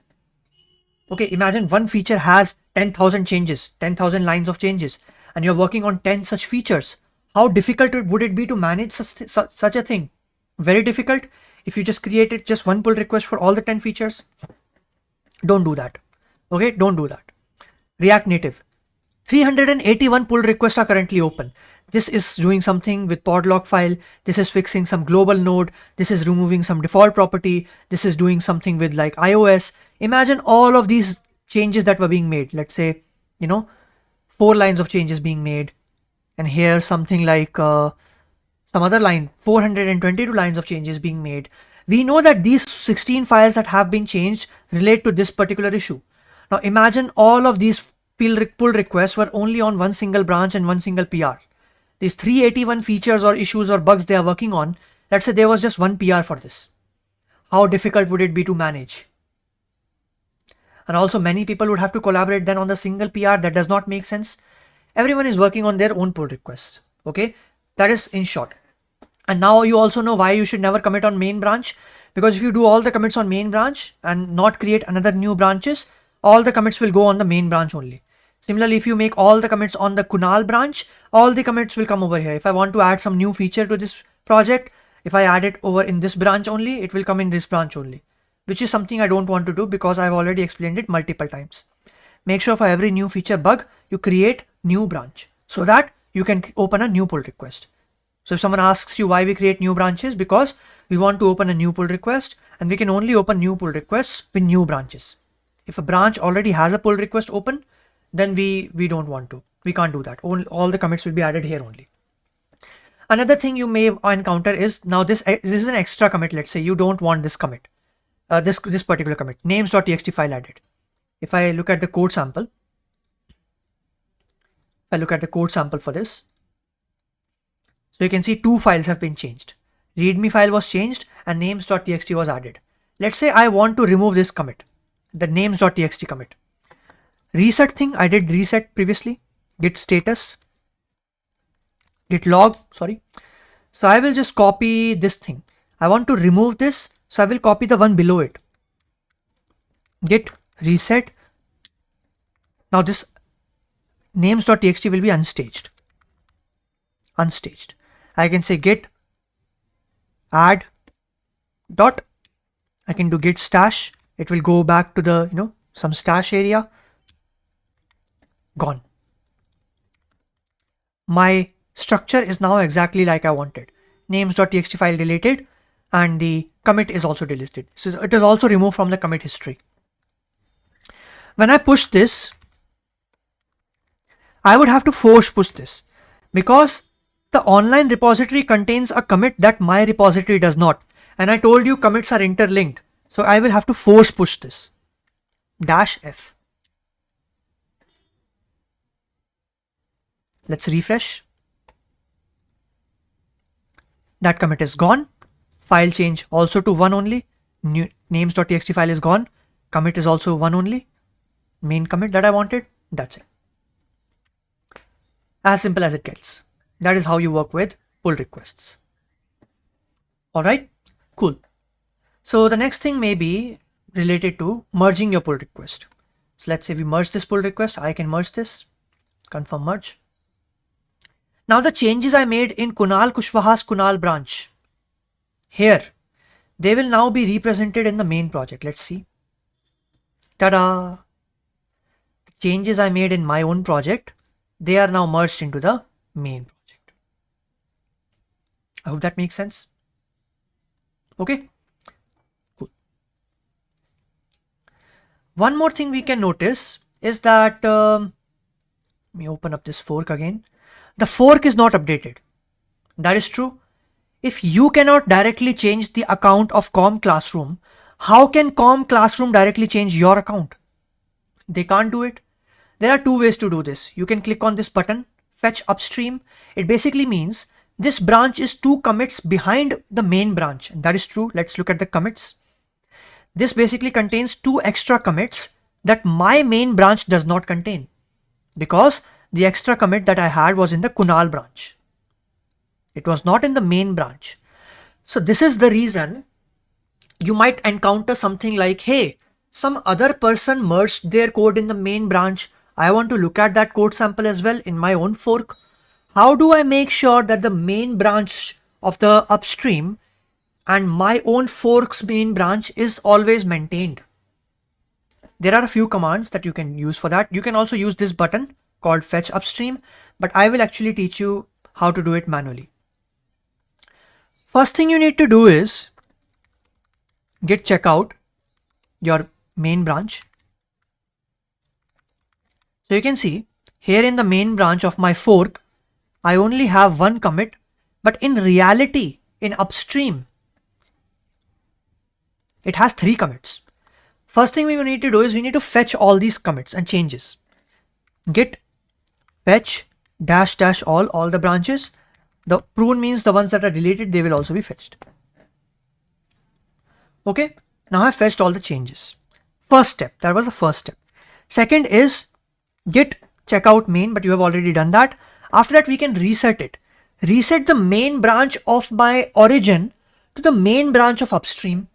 Okay, imagine one feature has 10,000 changes, 10,000 lines of changes, and you're working on 10 such features. How difficult would it be to manage such a thing? Very difficult. If you just created just one pull request for all the 10 features, don't do that. Okay, don't do that. React Native. 381 pull requests are currently open. This is doing something with podlog file. This is fixing some global node. This is removing some default property. This is doing something with like iOS. Imagine all of these changes that were being made. Let's say, 4 lines of changes being made. And here something like some other line, 422 lines of changes being made. We know that these 16 files that have been changed relate to this particular issue. Now imagine all of these pull requests were only on one single branch and one single PR. These 381 features or issues or bugs they are working on, let's say there was just one PR for this. How difficult would it be to manage? And also many people would have to collaborate then on the single PR. That does not make sense. Everyone is working on their own pull requests. Okay, that is in short. And now you also know why you should never commit on main branch, because if you do all the commits on main branch and not create another new branches, all the commits will go on the main branch only. Similarly, if you make all the commits on the Kunal branch, all the commits will come over here. If I want to add some new feature to this project, if I add it over in this branch only, it will come in this branch only, which is something I don't want to do because I've already explained it multiple times. Make sure for every new feature bug, you create new branch so that you can open a new pull request. So if someone asks you why we create new branches, because we want to open a new pull request and we can only open new pull requests with new branches. If a branch already has a pull request open, then we don't want to. We can't do that. All the commits will be added here only. Another thing you may encounter is now this is an extra commit. Let's say you don't want this commit, this particular commit, names.txt file added. If I look at the code sample, for this, so you can see two files have been changed. README file was changed and names.txt was added. Let's say I want to remove this commit, the names.txt commit. Reset thing, I did reset previously, git status, git log, sorry. So I will just copy this thing. I want to remove this, so I will copy the one below it. Git reset. Now this names.txt will be unstaged. I can say git add dot, I can do git stash. It will go back to the, some stash area. Gone. My structure is now exactly like I wanted. Names.txt file deleted and the commit is also deleted. So it is also removed from the commit history. When I push this, I would have to force push this because the online repository contains a commit that my repository does not. And I told you commits are interlinked. So I will have to force push this. -F. Let's refresh. That commit is gone. File change also to 1 only. New names.txt file is gone. Commit is also 1 only. Main commit that I wanted. That's it. As simple as it gets. That is how you work with pull requests. All right, cool. So the next thing may be related to merging your pull request. So let's say we merge this pull request. I can merge this. Confirm merge. Now the changes I made in Kunal Kushwaha's Kunal branch, here, they will now be represented in the main project. Let's see. Ta-da! The changes I made in my own project, they are now merged into the main project. I hope that makes sense. Okay, cool. One more thing we can notice is that, let me open up this fork again. The fork is not updated. That is true. If you cannot directly change the account of Com Classroom, how can Com Classroom directly change your account? They can't do it. There are two ways to do this. You can click on this button, fetch upstream. It basically means this branch is 2 commits behind the main branch. And that is true. Let's look at the commits. This basically contains 2 extra commits that my main branch does not contain, because the extra commit that I had was in the Kunal branch. It was not in the main branch. So this is the reason you might encounter something like, hey, some other person merged their code in the main branch. I want to look at that code sample as well in my own fork. How do I make sure that the main branch of the upstream and my own fork's main branch is always maintained? There are a few commands that you can use for that. You can also use this button called fetch upstream, but I will actually teach you how to do it manually. First thing you need to do is git checkout your main branch. So you can see here in the main branch of my fork, I only have 1 commit, but in reality, in upstream, it has 3 commits. First thing we need to do is we need to fetch all these commits and changes. Git fetch dash dash all the branches. The prune means the ones that are deleted, they will also be fetched. Okay, now I fetched all the changes. First step, that was the first step. Second is git checkout main, but you have already done that. After that, we can reset it. Reset the main branch of my origin to the main branch of upstream.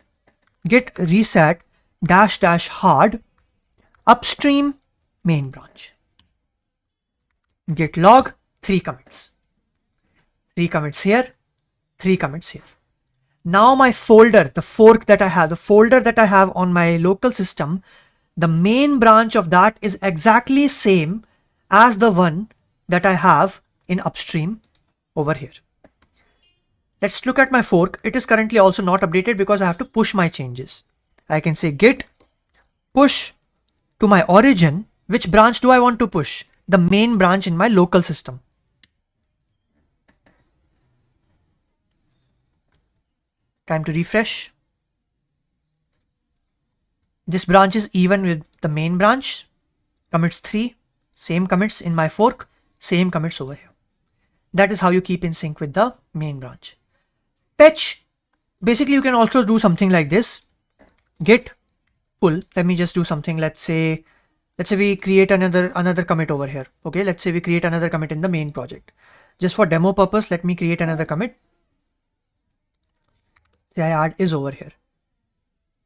Git reset dash dash hard upstream main branch. Git log 3 commits. 3 commits here, 3 commits here. Now my folder, the fork that I have, the folder that I have on my local system, the main branch of that is exactly same as the one that I have in upstream over here. Let's look at my fork. It is currently also not updated because I have to push my changes. I can say git push to my origin. Which branch do I want to push? The main branch in my local system. Time to refresh. This branch is even with the main branch. Commits 3, same commits in my fork, same commits over here. That is how you keep in sync with the main branch. Fetch, basically you can also do something like this. Git pull, let me just do something. Let's say we create another commit over here. Okay, let's say we create another commit in the main project. Just for demo purpose, let me create another commit. Say I add is over here.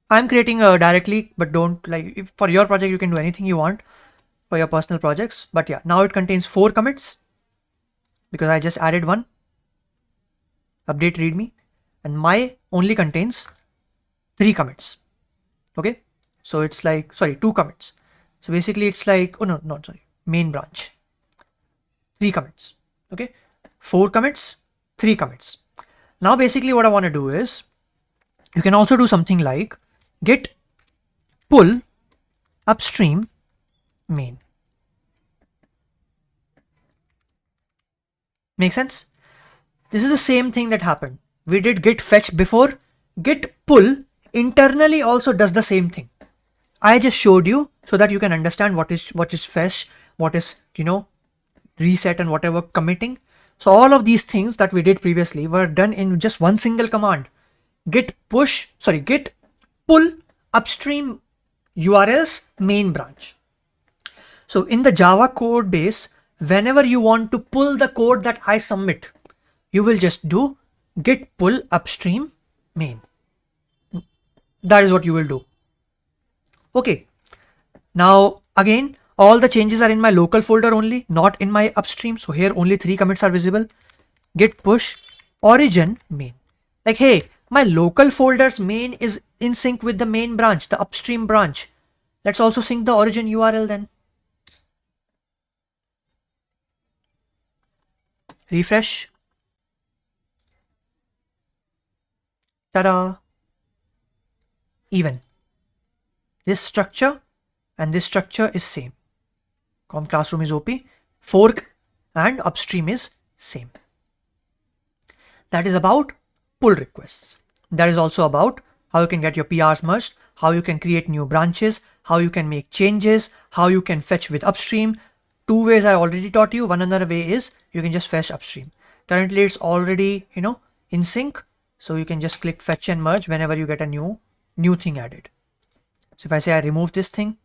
I'm creating directly, but don't if for your project you can do anything you want for your personal projects. But yeah, now it contains 4 commits because I just added one. Update readme, and my only contains 3 commits. Okay, so it's like 2 commits. So basically it's like main branch, 3 commits. Okay, 4 commits, 3 commits. Now basically what I want to do is you can also do something like git pull upstream main. Make sense? This is the same thing that happened. We did git fetch before. Git pull internally also does the same thing. I just showed you so that you can understand what is fetch, what is reset, and whatever committing. So all of these things that we did previously were done in just one single command. Git pull upstream URLs main branch. So in the Java code base, whenever you want to pull the code that I submit, you will just do git pull upstream main. That is what you will do. Okay. Now again, all the changes are in my local folder only, not in my upstream. So here only 3 commits are visible. Git push origin main. Like, hey, my local folder's main is in sync with the main branch, the upstream branch. Let's also sync the origin URL then. Refresh. Ta-da! Even. This structure and this structure is same. Com classroom is OP. Fork and upstream is same. That is about pull requests. That is also about how you can get your PRs merged, how you can create new branches, how you can make changes, how you can fetch with upstream. 2 ways I already taught you. One another way is you can just fetch upstream. Currently it's already in sync, so you can just click fetch and merge whenever you get a new thing added. So if I say I remove this thing,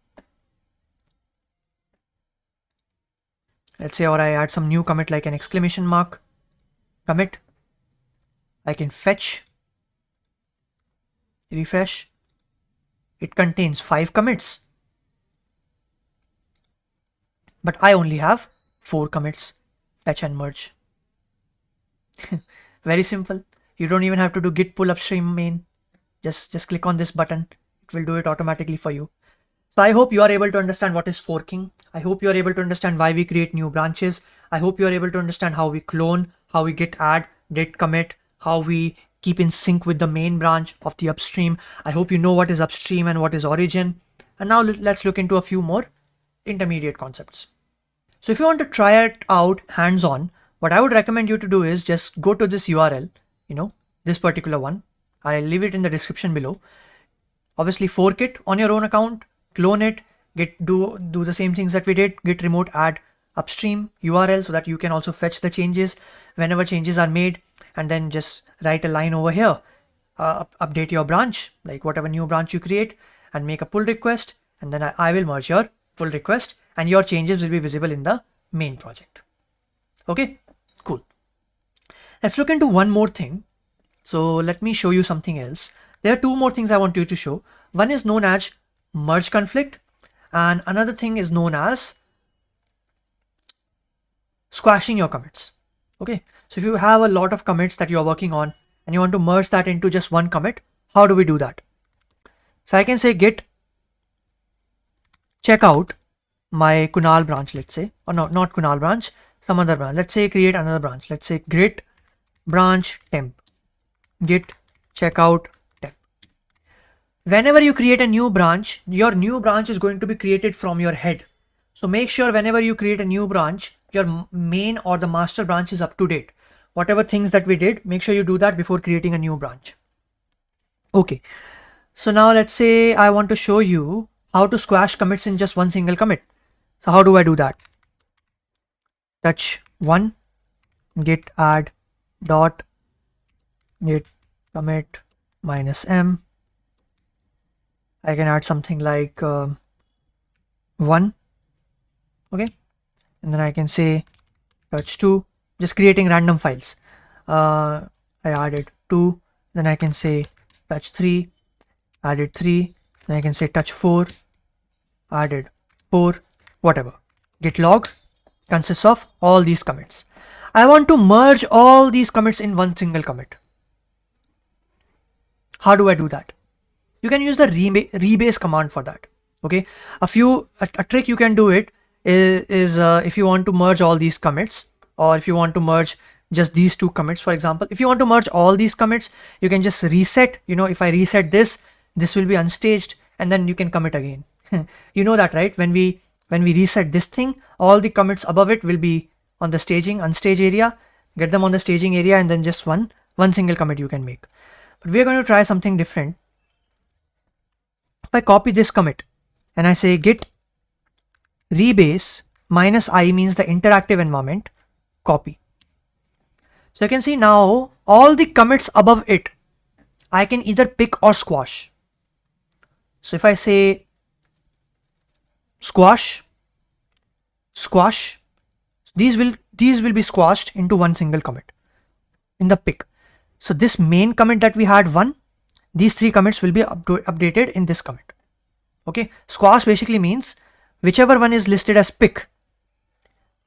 let's say, or I add some new commit like an exclamation mark commit, I can fetch, refresh. It contains 5 commits, but I only have 4 commits. Fetch and merge. Very simple. You don't even have to do git pull upstream main. Just click on this button. It will do it automatically for you. So I hope you are able to understand what is forking. I hope you are able to understand why we create new branches. I hope you are able to understand how we clone, how we git add, git commit, how we keep in sync with the main branch of the upstream. I hope you know what is upstream and what is origin. And now let's look into a few more intermediate concepts. So if you want to try it out hands-on, what I would recommend you to do is just go to this URL, this particular one. I'll leave it in the description below. obviously fork it on your own account, clone it, do the same things that we did, git remote add upstream URL so that you can also fetch the changes whenever changes are made, and then just write a line over here, update your branch, like whatever new branch you create, and make a pull request, and then I will merge your pull request and your changes will be visible in the main project. Okay, cool. Let's look into one more thing. So let me show you something else. There are two more things I want you to show. One is known as merge conflict, and another thing is known as squashing your commits. Okay, so if you have a lot of commits that you are working on and you want to merge that into just one commit, how do we do that? So I can say git check out my Kunal branch, let's say, or no, not Kunal branch, some other branch. Let's say create another branch. Let's say git branch temp, git checkout temp. Whenever you create a new branch, your new branch is going to be created from your head. So make sure whenever you create a new branch, your main or the master branch is up to date. Whatever things that we did, make sure you do that before creating a new branch. Okay, so now let's say I want to show you how to squash commits in just one single commit. So how do I do that? Touch one, git add dot git commit -m. I can add something like 1. Okay, and then I can say touch 2, just creating random files. I added 2, then I can say touch 3, added 3, then I can say touch 4, added 4, whatever. Git log consists of all these commits. I want to merge all these commits in one single commit. How do I do that? You can use the rebase command for that. Okay, a trick you can do it is if you want to merge all these commits, or if you want to merge just these two commits, for example, if you want to merge all these commits, you can just reset. If I reset this will be unstaged, and then you can commit again. You know that, right? When we reset this thing, all the commits above it will be on the unstage area. Get them on the staging area, and then just one single commit you can make. But we are going to try something different. If I copy this commit and I say git rebase -i means the interactive environment, copy. So you can see now all the commits above it, I can either pick or squash. So if I say squash, these will be squashed into one single commit in the pick. So this main commit that we had 1, these 3 commits will be updated in this commit. Okay, squash basically means whichever one is listed as pick,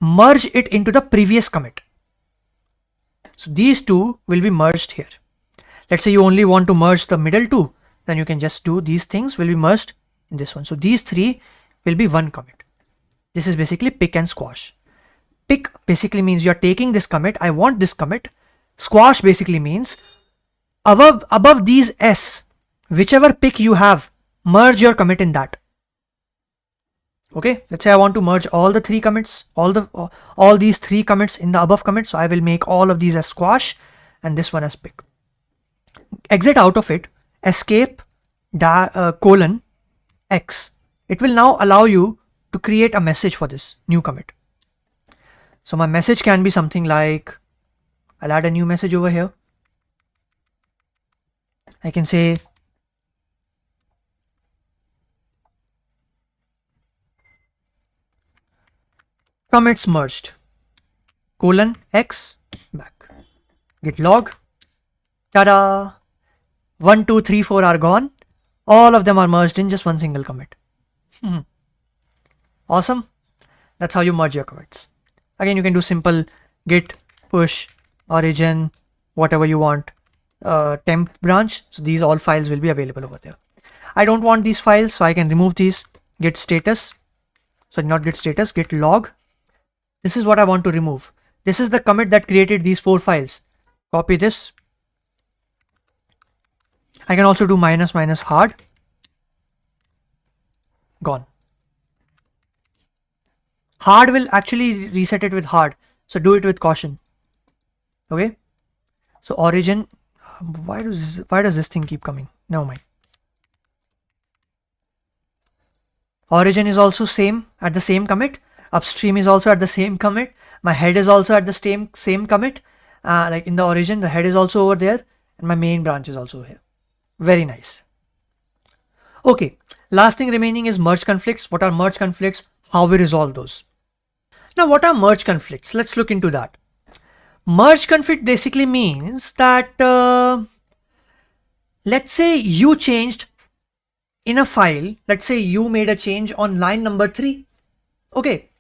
merge it into the previous commit. So these two will be merged here. Let's say you only want to merge the middle 2, then you can just do these things will be merged in this one. So these 3 will be one commit. This is basically pick and squash. Pick basically means you're taking this commit, I want this commit. Squash basically means above these S, whichever pick you have, merge your commit in that. Okay, let's say I want to merge all the 3 commits, all these 3 commits in the above commit. So I will make all of these as squash and this one as pick. Exit out of it, escape :X. It will now allow you to create a message for this new commit. So my message can be something like, I'll add a new message over here. I can say commits merged :X back. Git log. Ta-da! 1, 2, 3, 4 are gone. All of them are merged in just one single commit. Awesome. That's how you merge your commits. Again, you can do simple git push origin, whatever you want, temp branch. So these all files will be available over there. I don't want these files, so I can remove these. Git status. So not git status, git log. This is what I want to remove. This is the commit that created these 4 files. Copy this. I can also do -- hard. Gone. Hard will actually reset it with hard. So do it with caution. Okay. So origin, why does this thing keep coming? Never mind. Origin is also same at the same commit. Upstream is also at the same commit. My head is also at the same commit. Like in the origin, the head is also over there, and my main branch is also here. Very nice. Okay, last thing remaining is merge conflicts. What are merge conflicts? How we resolve those? Now, what are merge conflicts? Let's look into that. Merge conflict basically means that let's say you changed in a file. Let's say you made a change on line number 3. Okay,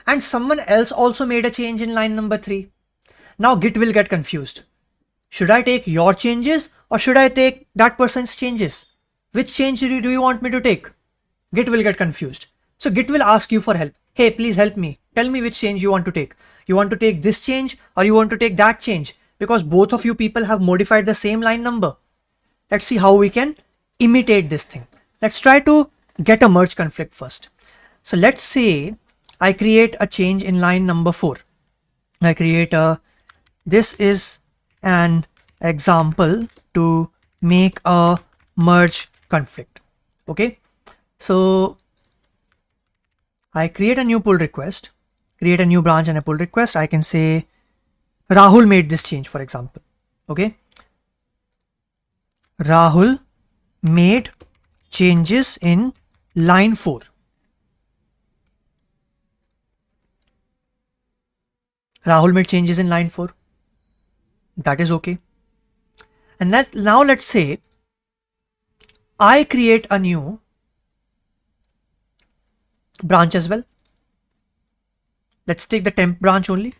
and someone else also made a change in line number 3. Now Git will get confused. Should I take your changes or should I take that person's changes? Which change do you want me to take? Git will get confused. So Git will ask you for help. Hey, please help me. Tell me which change you want to take. You want to take this change or you want to take that change? Because both of you people have modified the same line number. Let's see how we can imitate this thing. Let's try to get a merge conflict first. So let's say I create a change in line number 4. I create this is an example to make a merge conflict. Okay, so I create a new pull request, create a new branch and a pull request. I can say Rahul made this change, for example. Okay, Rahul made changes in line 4. Rahul made changes in line 4. That is okay. And now let's say I create a new branch as well. Let's take the temp branch only.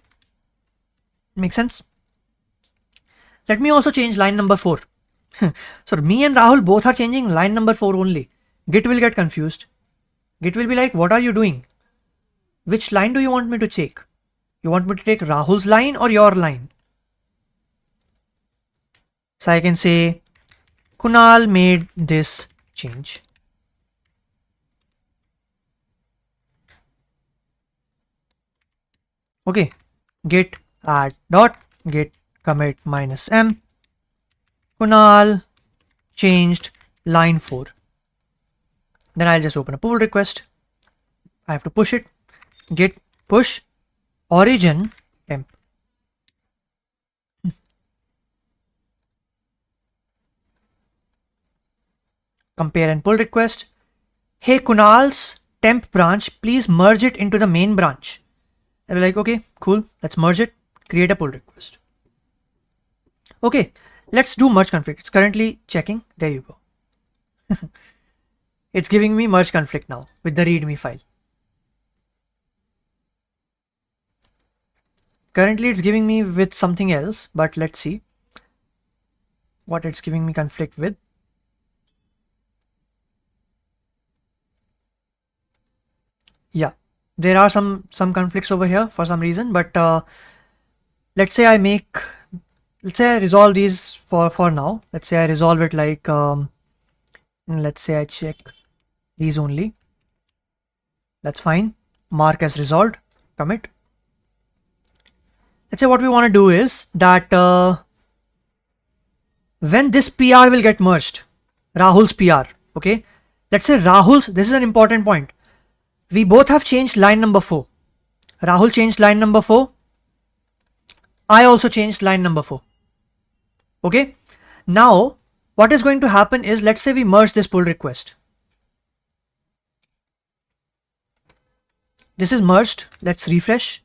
Make sense? Let me also change line number 4. So me and Rahul both are changing line number 4 only. Git will get confused. Git will be like, what are you doing? Which line do you want me to take? You want me to take Rahul's line or your line? So I can say Kunal made this change. Okay, git add dot git commit -m. Kunal changed line 4. Then I'll just open a pull request. I have to push it. Git push origin temp. Compare and pull request. Hey, Kunal's temp branch, please merge it into the main branch. I'll be like, okay, cool. Let's merge it. Create a pull request. Okay, let's do merge conflict. It's currently checking. There you go. It's giving me merge conflict now with the readme file. Currently it's giving me with something else, but let's see what it's giving me conflict with. Yeah, there are some conflicts over here for some reason, but let's say I resolve these for now. Let's say I resolve it like let's say I check these only. That's fine. Mark as resolved. Commit. Let's say what we want to do is that when this PR will get merged, Rahul's PR. Okay. Let's say Rahul's. This is an important point. We both have changed line number 4. Rahul changed line number 4. I also changed line number 4. Okay. Now, what is going to happen is, let's say we merge this pull request. This is merged. Let's refresh.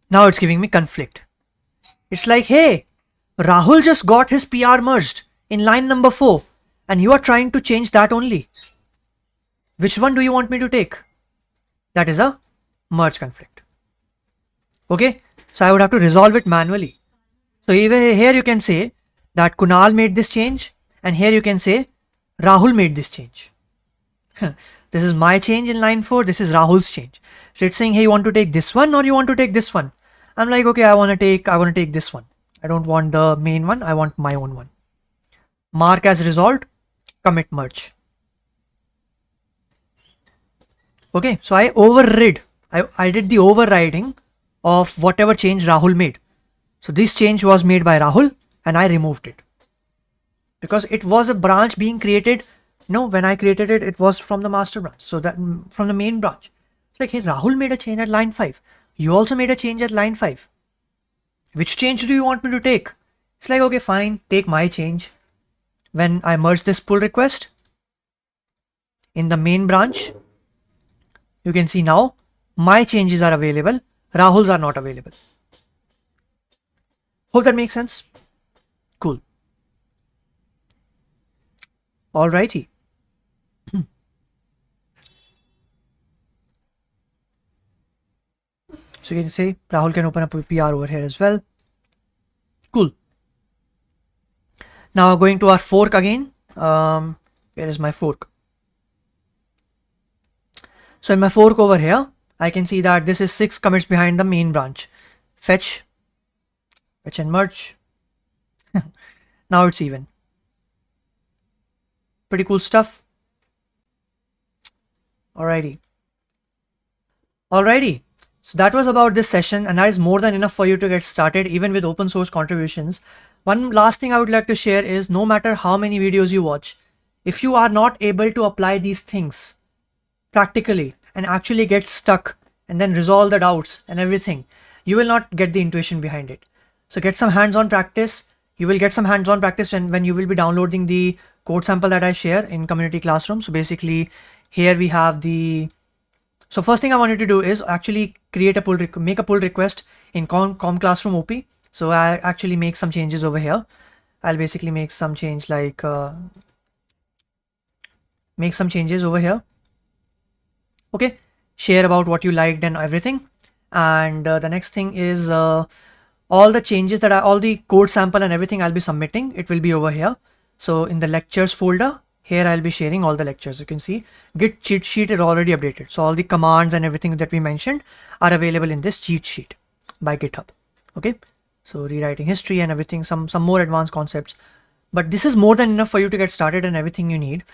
Now it's giving me conflict. It's like, hey, Rahul just got his PR merged in line number 4 and you are trying to change that only. Which one do you want me to take? That is a merge conflict. Okay, so I would have to resolve it manually. So even here you can say that Kunal made this change, and here you can say Rahul made this change. This is my change in line 4. This is Rahul's change. So it's saying, hey, you want to take this one or you want to take this one? I'm like, okay, I want to take this one. I don't want the main one. I want my own one. Mark as resolved. Commit merge. Okay, so I overrid. I did the overriding of whatever change Rahul made. So this change was made by Rahul and I removed it because it was a branch being created No, when I created it, it was from the master branch. So that from the main branch. It's like, hey, Rahul made a change at line 5. You also made a change at line 5. Which change do you want me to take? It's like, okay, fine, take my change. When I merge this pull request in the main branch, you can see now my changes are available, Rahul's are not available. Hope that makes sense. Cool. Alrighty. So you can say Rahul can open up a PR over here as well. Cool. Now going to our fork again. Where is my fork? So in my fork over here, I can see that this is 6 commits behind the main branch. Fetch and merge. Now it's even. Pretty cool stuff. Alrighty. So that was about this session, and that is more than enough for you to get started even with open source contributions. One last thing I would like to share is, no matter how many videos you watch, if you are not able to apply these things practically and actually get stuck and then resolve the doubts and everything, you will not get the intuition behind it. So get some hands-on practice. You will get some hands-on practice when you will be downloading the code sample that I share in Community Classroom. So basically here we have the, so first thing I want you to do is actually create a make a pull request in Com Classroom OP. So I actually make some changes over here. I'll basically make some change like make some changes over here. Okay, share about what you liked and everything. And the next thing is all the changes that all the code sample and everything I'll be submitting, it will be over here. So in the lectures folder, here I'll be sharing all the lectures. You can see Git cheat sheet is already updated. So all the commands and everything that we mentioned are available in this cheat sheet by GitHub. Okay, so rewriting history and everything, some more advanced concepts. But this is more than enough for you to get started and everything you need.